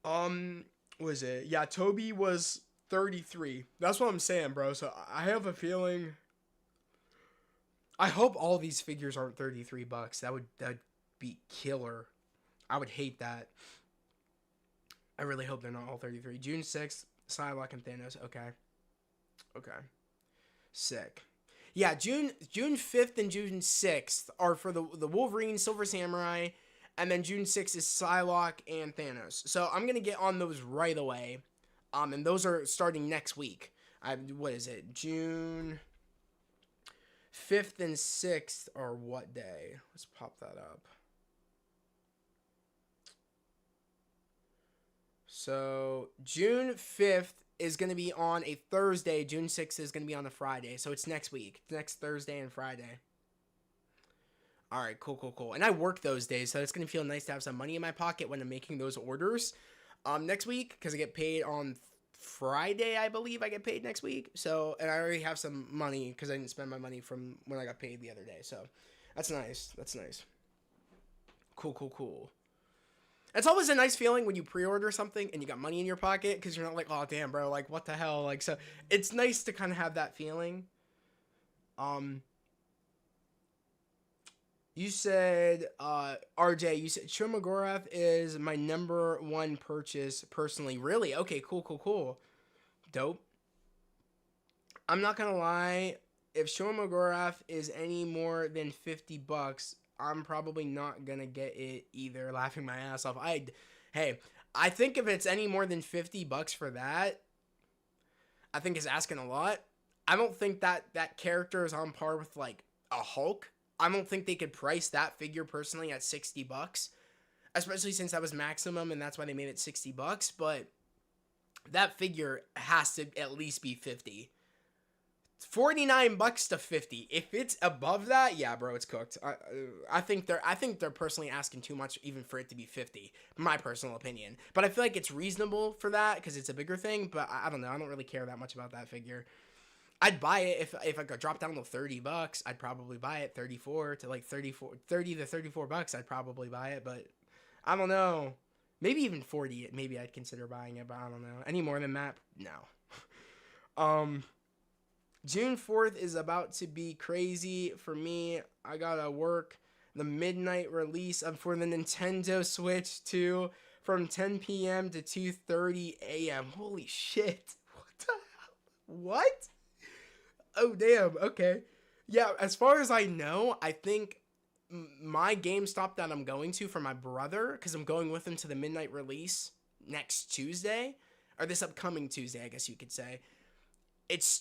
What was it? Yeah, Toby was 33. That's what I'm saying, bro. So I have a feeling. I hope all these figures aren't 33 bucks. That'd be killer. I would hate that. I really hope they're not all 33. June 6th, Psylocke and Thanos. Okay. Okay. Sick. Yeah, June 5th and June 6th are for the Wolverine, Silver Samurai, and then June 6th is Psylocke and Thanos. So I'm going to get on those right away. And those are starting next week. What is it? June 5th and 6th are what day? Let's pop that up. So June 5th is going to be on a Thursday. June 6th is going to be on a Friday. So it's next week. Next Thursday and Friday. All right, cool. And I work those days, so it's going to feel nice to have some money in my pocket when I'm making those orders. Next week, because I get paid on Friday, I believe I get paid next week. So, and I already have some money because I didn't spend my money from when I got paid the other day. So, that's nice. That's nice. Cool. It's always a nice feeling when you pre-order something and you got money in your pocket because you're not like, oh, damn, bro, like, what the hell? Like, so, it's nice to kind of have that feeling. You said, RJ, you said Shomogorov is my number one purchase personally. Really? Okay, cool. Dope. I'm not gonna lie. If Shomogorov is any more than $50, I'm probably not gonna get it either. Laughing my ass off. Hey, I think if it's any more than $50 for that, I think is asking a lot. I don't think that character is on par with like a Hulk. I don't think they could price that figure personally at $60, especially since that was maximum and that's why they made it $60. But that figure has to at least be 50. $49 to 50. If it's above that, yeah, bro, it's cooked. I think they're personally asking too much even for it to be 50. My personal opinion, but I feel like it's reasonable for that because it's a bigger thing. But I don't know. I don't really care that much about that figure. I'd buy it if I could drop down to $30. I'd probably buy it. 34 to like 34, 30 to $34. I'd probably buy it, but I don't know. Maybe even 40. Maybe I'd consider buying it, but I don't know. Any more than that, no. June 4th is about to be crazy for me. I gotta work the midnight release for the Nintendo Switch 2 from 10 p.m. to 2:30 a.m. Holy shit. What the hell? What? Oh, damn. Okay. Yeah, as far as I know, I think my GameStop that I'm going to for my brother, because I'm going with him to the midnight release next Tuesday, or this upcoming Tuesday, I guess you could say.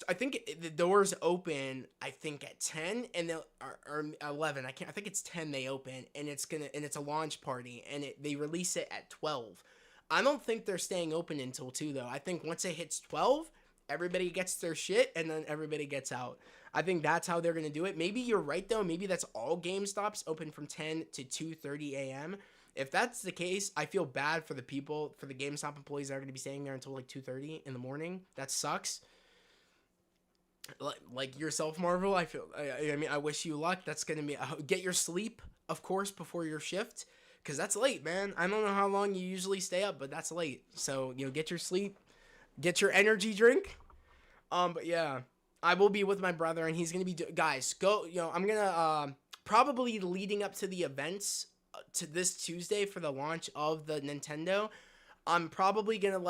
I think the doors open, I think at 10 and or 11. I think it's 10 they open, and it's a launch party, and they release it at 12. I don't think they're staying open until 2 though. I think once it hits 12, everybody gets their shit and then everybody gets out. I think that's how they're going to do it. Maybe you're right though. Maybe that's all GameStops open from 10 to 2:30 a.m. If that's the case, I feel bad for the GameStop employees that are going to be staying there until like 2:30 in the morning. That sucks. Like yourself, Marvel, I mean, I wish you luck. That's gonna be get your sleep, of course, before your shift, because that's late, man. I don't know how long you usually stay up, but that's late. So get your sleep, get your energy drink. But yeah, I will be with my brother, and he's gonna be guys. Go, I'm gonna probably leading up to the events to this Tuesday for the launch of the Nintendo. I'm probably gonna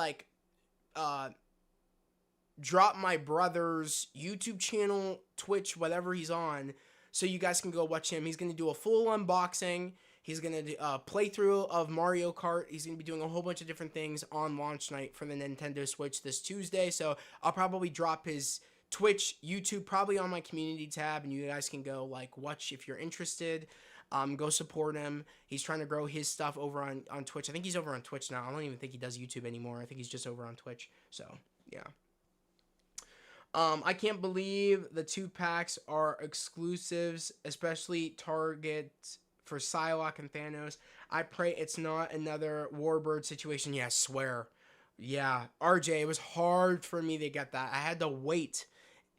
drop my brother's YouTube channel, Twitch, whatever he's on, so you guys can go watch him. He's going to do a full unboxing. He's going to do a playthrough of Mario Kart. He's going to be doing a whole bunch of different things on launch night for the Nintendo Switch this Tuesday. So I'll probably drop his Twitch, YouTube, probably on my community tab, and you guys can go watch if you're interested. Go support him. He's trying to grow his stuff over on Twitch. I think he's over on Twitch now. I don't even think he does YouTube anymore. I think he's just over on Twitch. So yeah. I can't believe the 2-packs are exclusives, especially Target for Psylocke and Thanos. I pray it's not another Warbird situation. Yeah, I swear. Yeah, RJ, it was hard for me to get that. I had to wait,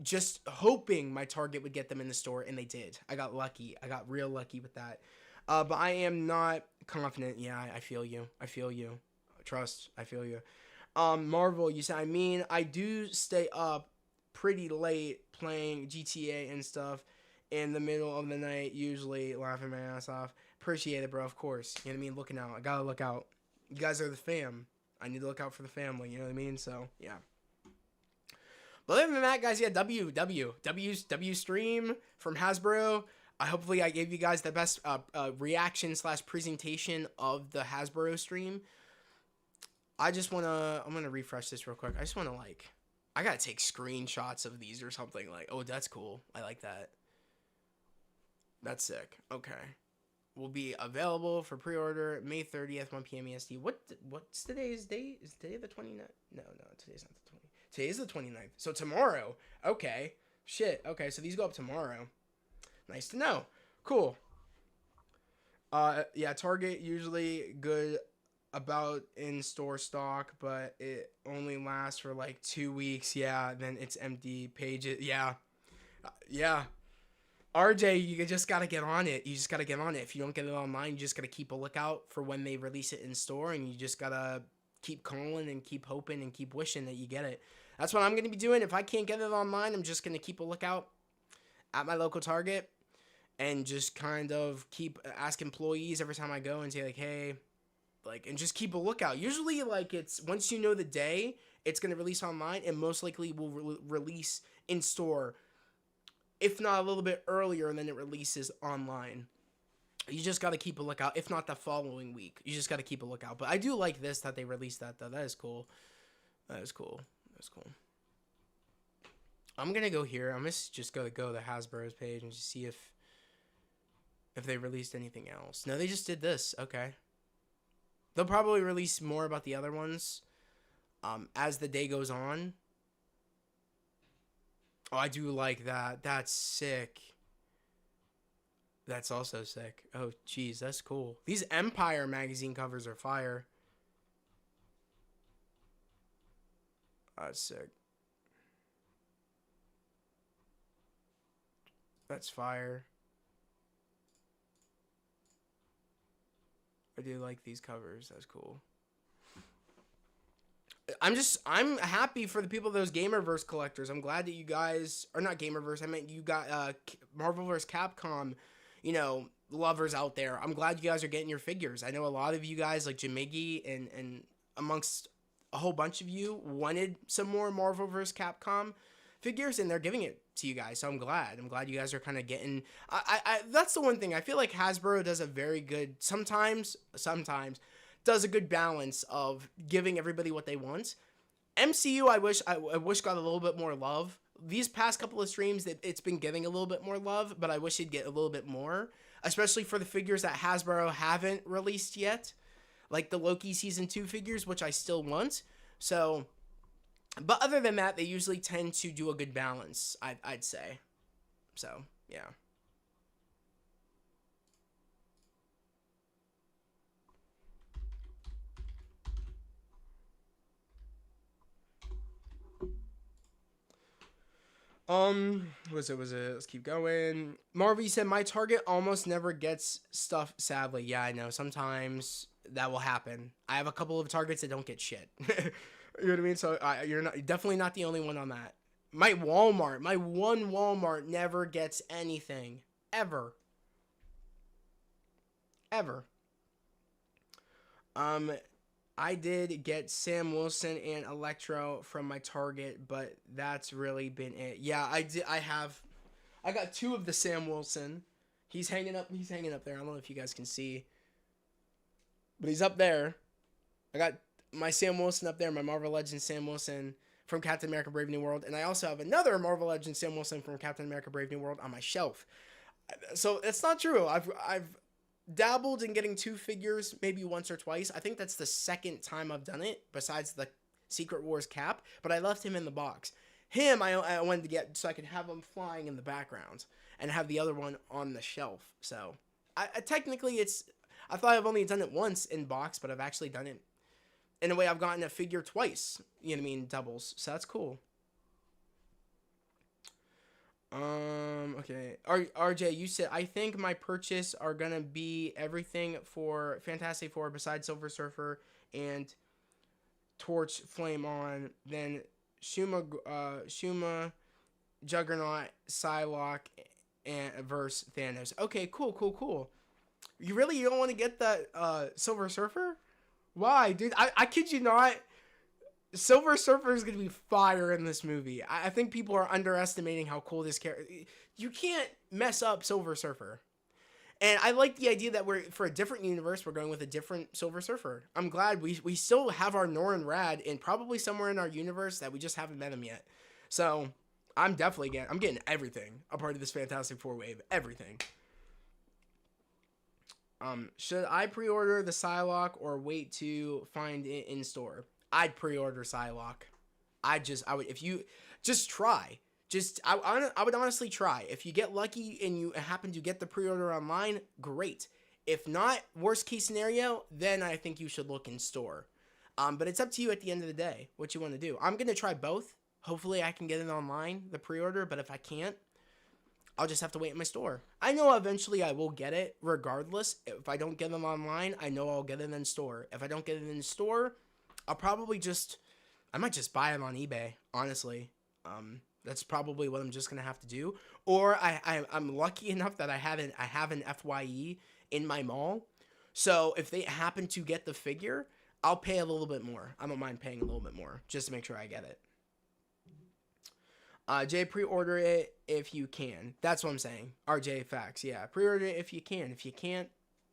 just hoping my Target would get them in the store, and they did. I got lucky. I got real lucky with that. But I am not confident. Yeah, I feel you. I feel you. Trust, I feel you. Marvel, you said, I do stay up pretty late playing GTA and stuff in the middle of the night, usually laughing my ass off. Appreciate it, bro, of course. You know what I mean? Looking out. I gotta look out. You guys are the fam. I need to look out for the family, you know what I mean? So, yeah. But other than that, guys, yeah, W stream from Hasbro. Hopefully I gave you guys the best reaction / presentation of the Hasbro stream. I'm gonna refresh this real quick. I just wanna I gotta take screenshots of these or something. Oh, that's cool. I like that. That's sick. Okay. Will be available for pre-order May 30th, 1 p.m. EST. What's today's date? Is today the 29th? No, today's not the 20th. Today is the 29th. So tomorrow. Okay. Shit. Okay, so these go up tomorrow. Nice to know. Cool. Yeah, Target usually good about in-store stock, but it only lasts for 2 weeks. Yeah, then it's empty pages. Yeah. RJ, you just gotta get on it. If you don't get it online, you just gotta keep a lookout for when they release it in store, and you just gotta keep calling and keep hoping and keep wishing that you get it. That's what I'm gonna be doing. If I can't get it online, I'm just gonna keep a lookout at my local Target, and just kind of ask employees every time I go and say like, hey, like, and just keep a lookout. Usually, like, it's once you know the day it's going to release online, and most likely will release in store, if not a little bit earlier, and then it releases online. You just got to keep a lookout. If not the following week, you just got to keep a lookout. But I do like this, that they released that, though. That is cool. That is cool. That's cool. I'm going to go here. I'm going to just go to the Hasbro's page and just see if they released anything else. No, they just did this. Okay. They'll probably release more about the other ones as the day goes on. Oh, I do like that. That's sick. That's also sick. Oh, geez, that's cool. These Empire magazine covers are fire. That's sick. That's fire. I do like these covers. That's cool. I'm happy for the people, those Gamerverse collectors. I'm glad that you guys, or not Gamerverse, I meant you got Marvel vs. Capcom, you know, lovers out there. I'm glad you guys are getting your figures. I know a lot of you guys, like Jamiggy and amongst a whole bunch of you, wanted some more Marvel vs. Capcom figures, and they're giving it to you guys. So I'm glad you guys are kind of getting. I that's the one thing I feel like Hasbro does a very good, sometimes does a good balance of giving everybody what they want. MCU, I wish got a little bit more love. These past couple of streams, it's been getting a little bit more love, but I wish it'd get a little bit more, especially for the figures that Hasbro haven't released yet, like the Loki Season 2 figures, which I still want. So, but other than that, they usually tend to do a good balance, I'd say. So, yeah. Was it? Let's keep going. Marvy said, my Target almost never gets stuff, sadly. Yeah, I know. Sometimes that will happen. I have a couple of Targets that don't get shit. You know what I mean? So you're definitely not the only one on that. My one Walmart never gets anything. Ever. I did get Sam Wilson and Electro from my Target, but that's really been it. Yeah, I got 2 of the Sam Wilson. He's hanging up there. I don't know if you guys can see, but he's up there. I got my Sam Wilson up there, my Marvel Legends Sam Wilson from Captain America Brave New World, and I also have another Marvel Legends Sam Wilson from Captain America Brave New World on my shelf. So it's not true. I've dabbled in getting 2 figures maybe once or twice. I think that's the second time I've done it besides the Secret Wars Cap, but I left him in the box. Him I wanted to get so I could have him flying in the background and have the other one on the shelf. So I technically I thought I've only done it once in box, but I've actually done it in a way. I've gotten a figure twice, you know what I mean, doubles. So that's cool. Okay. RJ, you said, I think my purchase are gonna be everything for Fantastic Four besides Silver Surfer and Torch Flame On, then Shuma, Juggernaut, Psylocke, and verse Thanos. Okay, cool. You don't want to get that Silver Surfer? Why, dude? I kid you not. Silver Surfer is going to be fire in this movie. I think people are underestimating how cool this character. You can't mess up Silver Surfer. And I like the idea that for a different universe, we're going with a different Silver Surfer. I'm glad we still have our Norrin Rad and probably somewhere in our universe that we just haven't met him yet. So I'm definitely getting everything a part of this Fantastic Four wave. Everything. Should I pre-order the Psylocke or wait to find it in store? I'd pre-order Psylocke. If you just try. I would honestly try. If you get lucky and you happen to get the pre-order online, great. If not, worst case scenario, then I think you should look in store. But it's up to you at the end of the day, what you want to do. I'm going to try both. Hopefully I can get it online, the pre-order, but if I can't, I'll just have to wait in my store. I know eventually I will get it regardless. If I don't get them online, I know I'll get it in store. If I don't get it in store, I might just buy them on eBay, honestly. That's probably what I'm just gonna have to do. Or I'm lucky enough that I have an FYE in my mall. So if they happen to get the figure, I'll pay a little bit more. I don't mind paying a little bit more just to make sure I get it. Jay, pre-order it if you can. That's what I'm saying. RJ, facts. Yeah, pre-order it if you can. If you can't,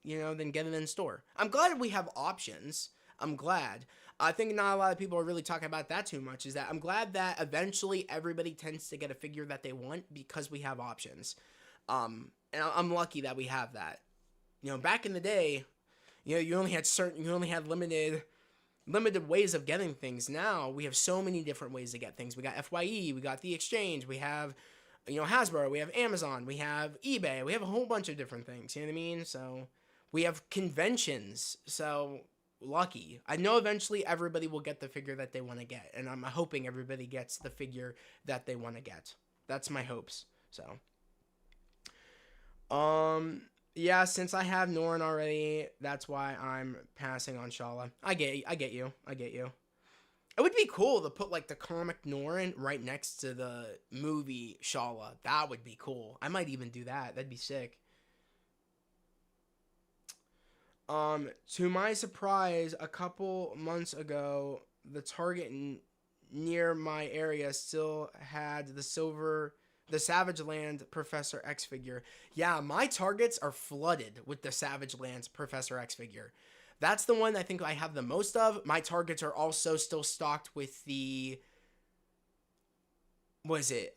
then get it in store. I'm glad we have options. I'm glad. I think not a lot of people are really talking about that too much. Is that I'm glad that eventually everybody tends to get a figure that they want because we have options. And I'm lucky that we have that. Back in the day, you only had limited ways of getting things. Now we have so many different ways to get things. We got FYE, we got the exchange, we have Hasbro, we have Amazon, we have eBay, we have a whole bunch of different things. You know what I mean? So we have conventions. So lucky. I know eventually everybody will get the figure that they want to get, and I'm hoping everybody gets the figure that they want to get. That's my hopes. So yeah, since I have Norn already, that's why I'm passing on Shala. I get you. It would be cool to put like the comic Norn right next to the movie Shala. That would be cool. I might even do that. That'd be sick. To my surprise, a couple months ago, the Target near my area still had the Savage Land Professor X figure. Yeah, my Targets are flooded with the Savage Land Professor X figure. That's the one I think I have the most of. My Targets are also still stocked with the... Was it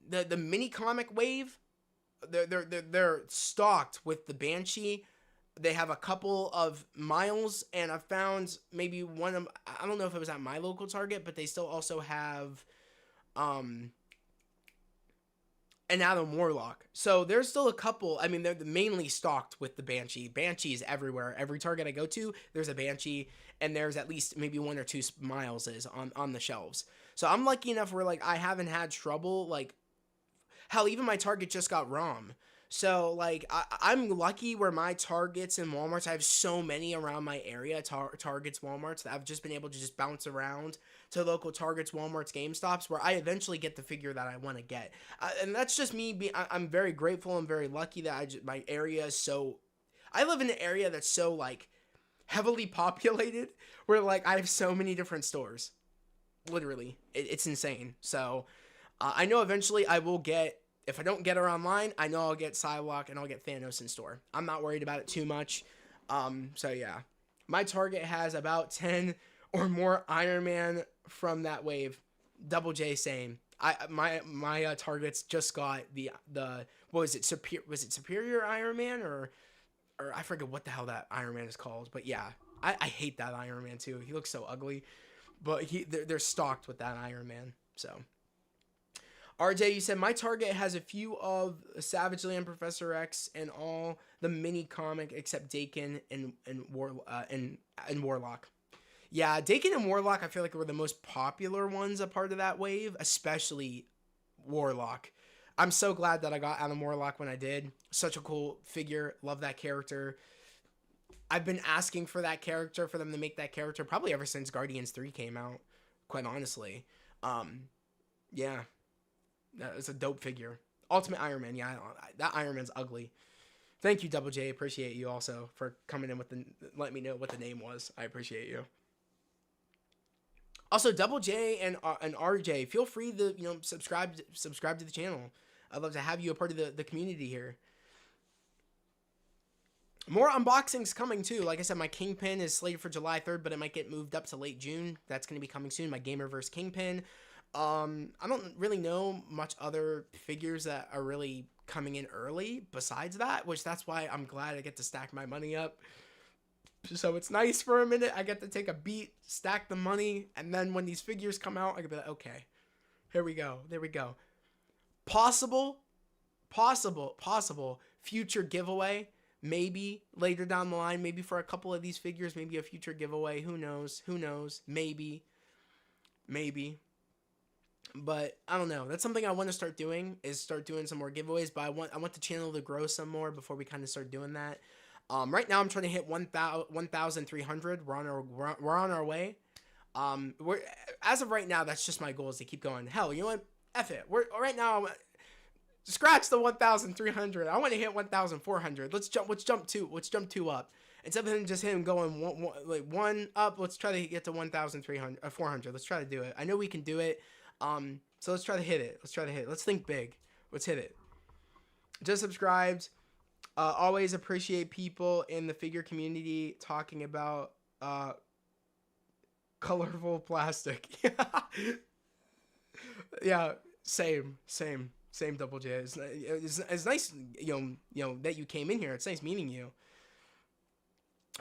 the mini comic wave? They're stocked with the Banshee. They have a couple of Miles, and I found maybe one of... I don't know if it was at my local Target, but they still also have an Adam Warlock. So there's still a couple. I mean, they're mainly stocked with the Banshee. Banshee is everywhere. Every Target I go to, there's a Banshee, and there's at least maybe one or two Mileses on the shelves. So I'm lucky enough where like I haven't had trouble. Like, hell, even my Target just got ROM. So, like, I'm lucky where my Targets and Walmarts, I have so many around my area, Targets, Walmarts, that I've just been able to just bounce around to local Targets, Walmarts, GameStops, where I eventually get the figure that I want to get. And that's just me. I'm very grateful and very lucky that my area is so... I live in an area that's so, like, heavily populated, where, like, I have so many different stores. Literally. It's insane. So... I know eventually I will get, if I don't get her online, I know I'll get Psylocke and I'll get Thanos in store. I'm not worried about it too much. So yeah. My Target has about 10 or more Iron Man from that wave. Double J, same. My Targets just got the what was it? Superior Iron Man or I forget what the hell that Iron Man is called. But yeah, I hate that Iron Man too. He looks so ugly. But they're stocked with that Iron Man. So... RJ, you said my Target has a few of Savage Land Professor X and all the mini comic except Dakin and Warlock. Yeah, Dakin and Warlock I feel like were the most popular ones a part of that wave, especially Warlock. I'm so glad that I got Adam Warlock when I did. Such a cool figure. Love that character. I've been asking for that character, for them to make that character probably ever since Guardians 3 came out, quite honestly. Yeah. It's a dope figure. Ultimate Iron Man. Yeah, that Iron Man's ugly. Thank you, Double J. Appreciate you also for coming in with let me know what the name was. I appreciate you. Also, Double J and RJ, feel free to subscribe to the channel. I'd love to have you a part of the community here. More unboxings coming too. Like I said, my Kingpin is slated for July 3rd, but it might get moved up to late June. That's going to be coming soon. My Gamerverse Kingpin. I don't really know much other figures that are really coming in early besides that, which that's why I'm glad I get to stack my money up. So it's nice for a minute. I get to take a beat, stack the money, and then when these figures come out, I can be like, okay, here we go. There we go. Possible future giveaway. Maybe later down the line, maybe for a couple of these figures, maybe a future giveaway. Who knows? Maybe. But I don't know. That's something I want to start doing, is start doing some more giveaways. But I want the channel to grow some more before we kind of start doing that. Right now I'm trying to hit 1,300. We're on our way. We're as of right now, that's just my goal is to keep going. Hell, you know what? F it. We're right now. Scratch the 1,300. I want to hit 1,400. Let's jump two up. Instead of him just him going one up, let's try to get to 1,300, 400. Let's try to do it. I know we can do it. So let's try to hit it. Let's think big. Let's hit it. Just subscribed. Always appreciate people in the figure community talking about colorful plastic. Yeah, same Double J. It's nice, you know that you came in here. It's nice meeting you.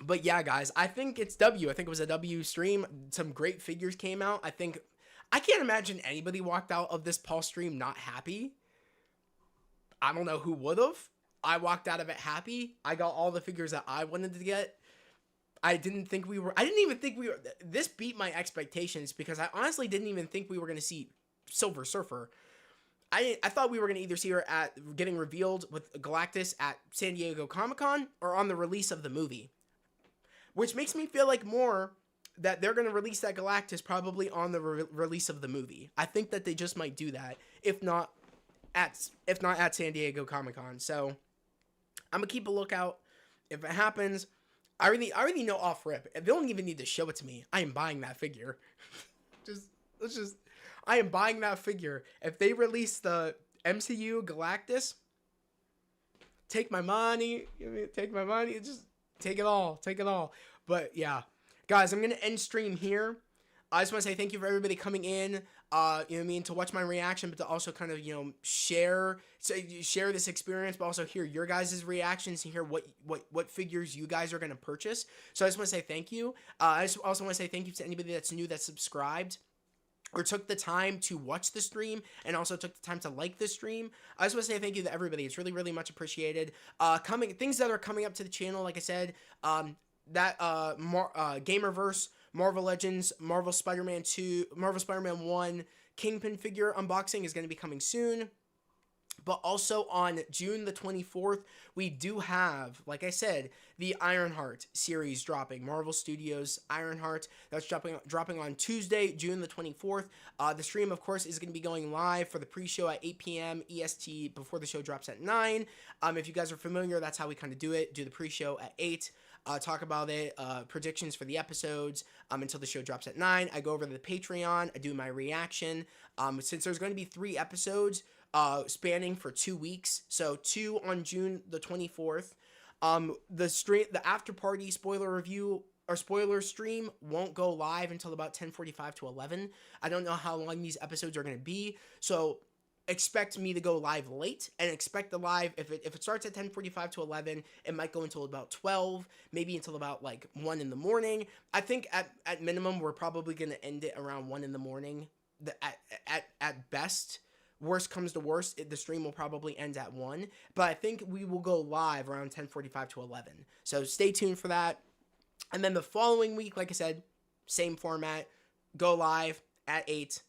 But yeah, guys, I think it's W. I think it was a W stream. Some great figures came out. I can't imagine anybody walked out of this Paul stream not happy. I don't know who would have. I walked out of it happy. I got all the figures that I wanted to get. I didn't even think we were. This beat my expectations because I honestly didn't even think we were going to see Silver Surfer. I thought we were going to either see her at getting revealed with Galactus at San Diego Comic-Con or on the release of the movie. Which makes me feel like more that they're going to release that Galactus probably on the release of the movie. I think that they just might do that, if not at San Diego Comic-Con. So I'm going to keep a lookout. If it happens, I already know off rip. They don't even need to show it to me. I am buying that figure. I am buying that figure. If they release the MCU Galactus, take my money. Take my money. Just take it all. But yeah, guys, I'm going to end stream here. I just want to say thank you for everybody coming in, you know what I mean, to watch my reaction, but to also kind of, share this experience, but also hear your guys' reactions and hear what figures you guys are going to purchase. So I just want to say thank you. I just also want to say thank you to anybody that's new that subscribed or took the time to watch the stream and also took the time to like the stream. I just want to say thank you to everybody. It's really, really much appreciated. Things that are coming up to the channel, like I said, Gamerverse, Marvel Legends, Marvel Spider-Man 2, Marvel Spider-Man 1 Kingpin figure unboxing is going to be coming soon. But also on June the 24th, we do have, like I said, the Ironheart series dropping. Marvel Studios Ironheart. That's dropping on Tuesday, June the 24th. The stream, of course, is going to be going live for the pre-show at 8 p.m. EST before the show drops at 9. If you guys are familiar, that's how we kind of do it. Do the pre-show at 8. Talk about it, predictions for the episodes until the show drops at 9. I go over to the Patreon. I do my reaction. Since there's going to be 3 episodes spanning for 2 weeks, so 2 on June the 24th. The after party spoiler review or spoiler stream won't go live until about 10:45 to 11. I don't know how long these episodes are going to be, so expect me to go live late, and expect the live, if it starts at 10:45 to 11, it might go until about 12, maybe until about like 1 in the morning. I think at minimum we're probably going to end it around 1 in the morning. At best, worst comes to worst, the stream will probably end at 1, but I think we will go live around 10:45 to 11. So stay tuned for that. And then the following week, like I said, same format, go live at 8.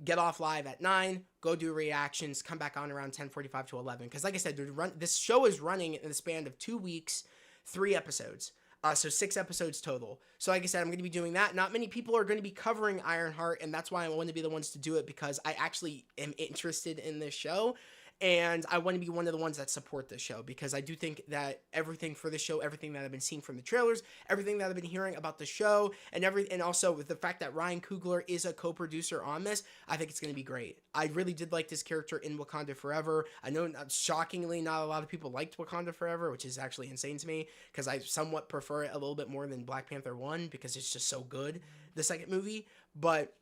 Get off live at 9, go do reactions, come back on around 10:45 to 11. Because like I said, this show is running in the span of 2 weeks, 3 episodes. So 6 episodes total. So like I said, I'm going to be doing that. Not many people are going to be covering Ironheart, and that's why I want to be the ones to do it, because I actually am interested in this show. And I want to be one of the ones that support this show, because I do think that everything for this show, everything that I've been seeing from the trailers, everything that I've been hearing about the show, and also with the fact that Ryan Coogler is a co-producer on this, I think it's going to be great. I really did like this character in Wakanda Forever. I know, shockingly, not a lot of people liked Wakanda Forever, which is actually insane to me, because I somewhat prefer it a little bit more than Black Panther 1, because it's just so good, the second movie. But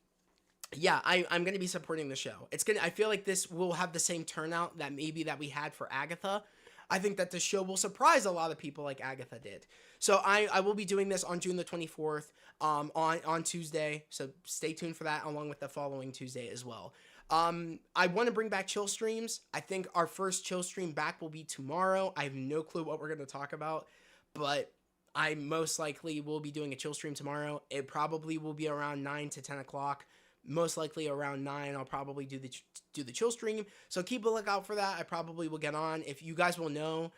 yeah, I'm going to be supporting the show. I feel like this will have the same turnout that we had for Agatha. I think that the show will surprise a lot of people like Agatha did. So I will be doing this on June the 24th, on Tuesday. So stay tuned for that, along with the following Tuesday as well. I want to bring back chill streams. I think our first chill stream back will be tomorrow. I have no clue what we're going to talk about, but I most likely will be doing a chill stream tomorrow. It probably will be around 9 to 10 o'clock. Most likely around 9, I'll probably do the chill stream. So keep a lookout for that. I probably will get on. If you guys will know,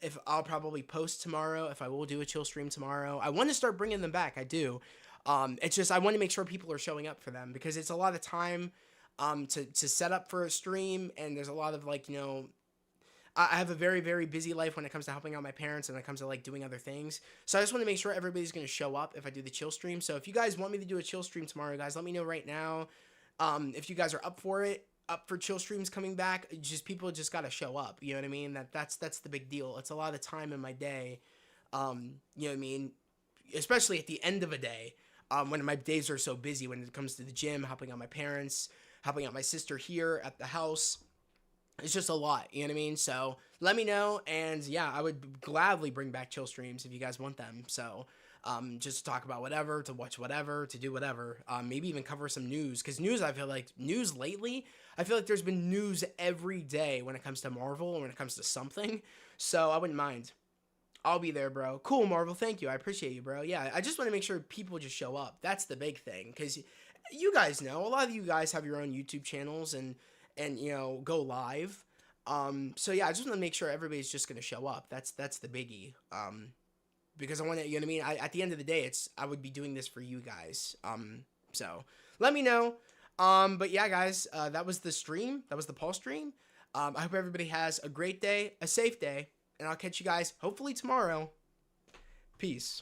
if I'll probably post tomorrow, if I will do a chill stream tomorrow. I want to start bringing them back. I do. It's just I want to make sure people are showing up for them because it's a lot of time to set up for a stream, and there's a lot of like, you know, I have a very, very busy life when it comes to helping out my parents and when it comes to like doing other things. So I just want to make sure everybody's going to show up if I do the chill stream. So if you guys want me to do a chill stream tomorrow, guys, let me know right now. If you guys are up for it, up for chill streams coming back, just people just got to show up. You know what I mean? That's the big deal. It's a lot of time in my day. You know what I mean? Especially at the end of a day, when my days are so busy when it comes to the gym, helping out my parents, helping out my sister here at the house. It's just a lot, you know what I mean? So let me know, and yeah, I would gladly bring back chill streams if you guys want them. So just to talk about whatever, to watch whatever, to do whatever, maybe even cover some news, because news, I feel like news lately, I feel like there's been news every day when it comes to Marvel or when it comes to something. So I wouldn't mind. I'll be there, bro. Cool, Marvel. Thank you. I appreciate you, bro. Yeah, I just want to make sure people just show up. That's the big thing, because you guys know a lot of you guys have your own YouTube channels and you know, go live. So yeah, I just want to make sure everybody's just going to show up. That's the biggie. Because I want to, you know what I mean? At the end of the day, I would be doing this for you guys. So let me know. But yeah, guys, that was the stream. That was the Paul stream. I hope everybody has a great day, a safe day, and I'll catch you guys hopefully tomorrow. Peace.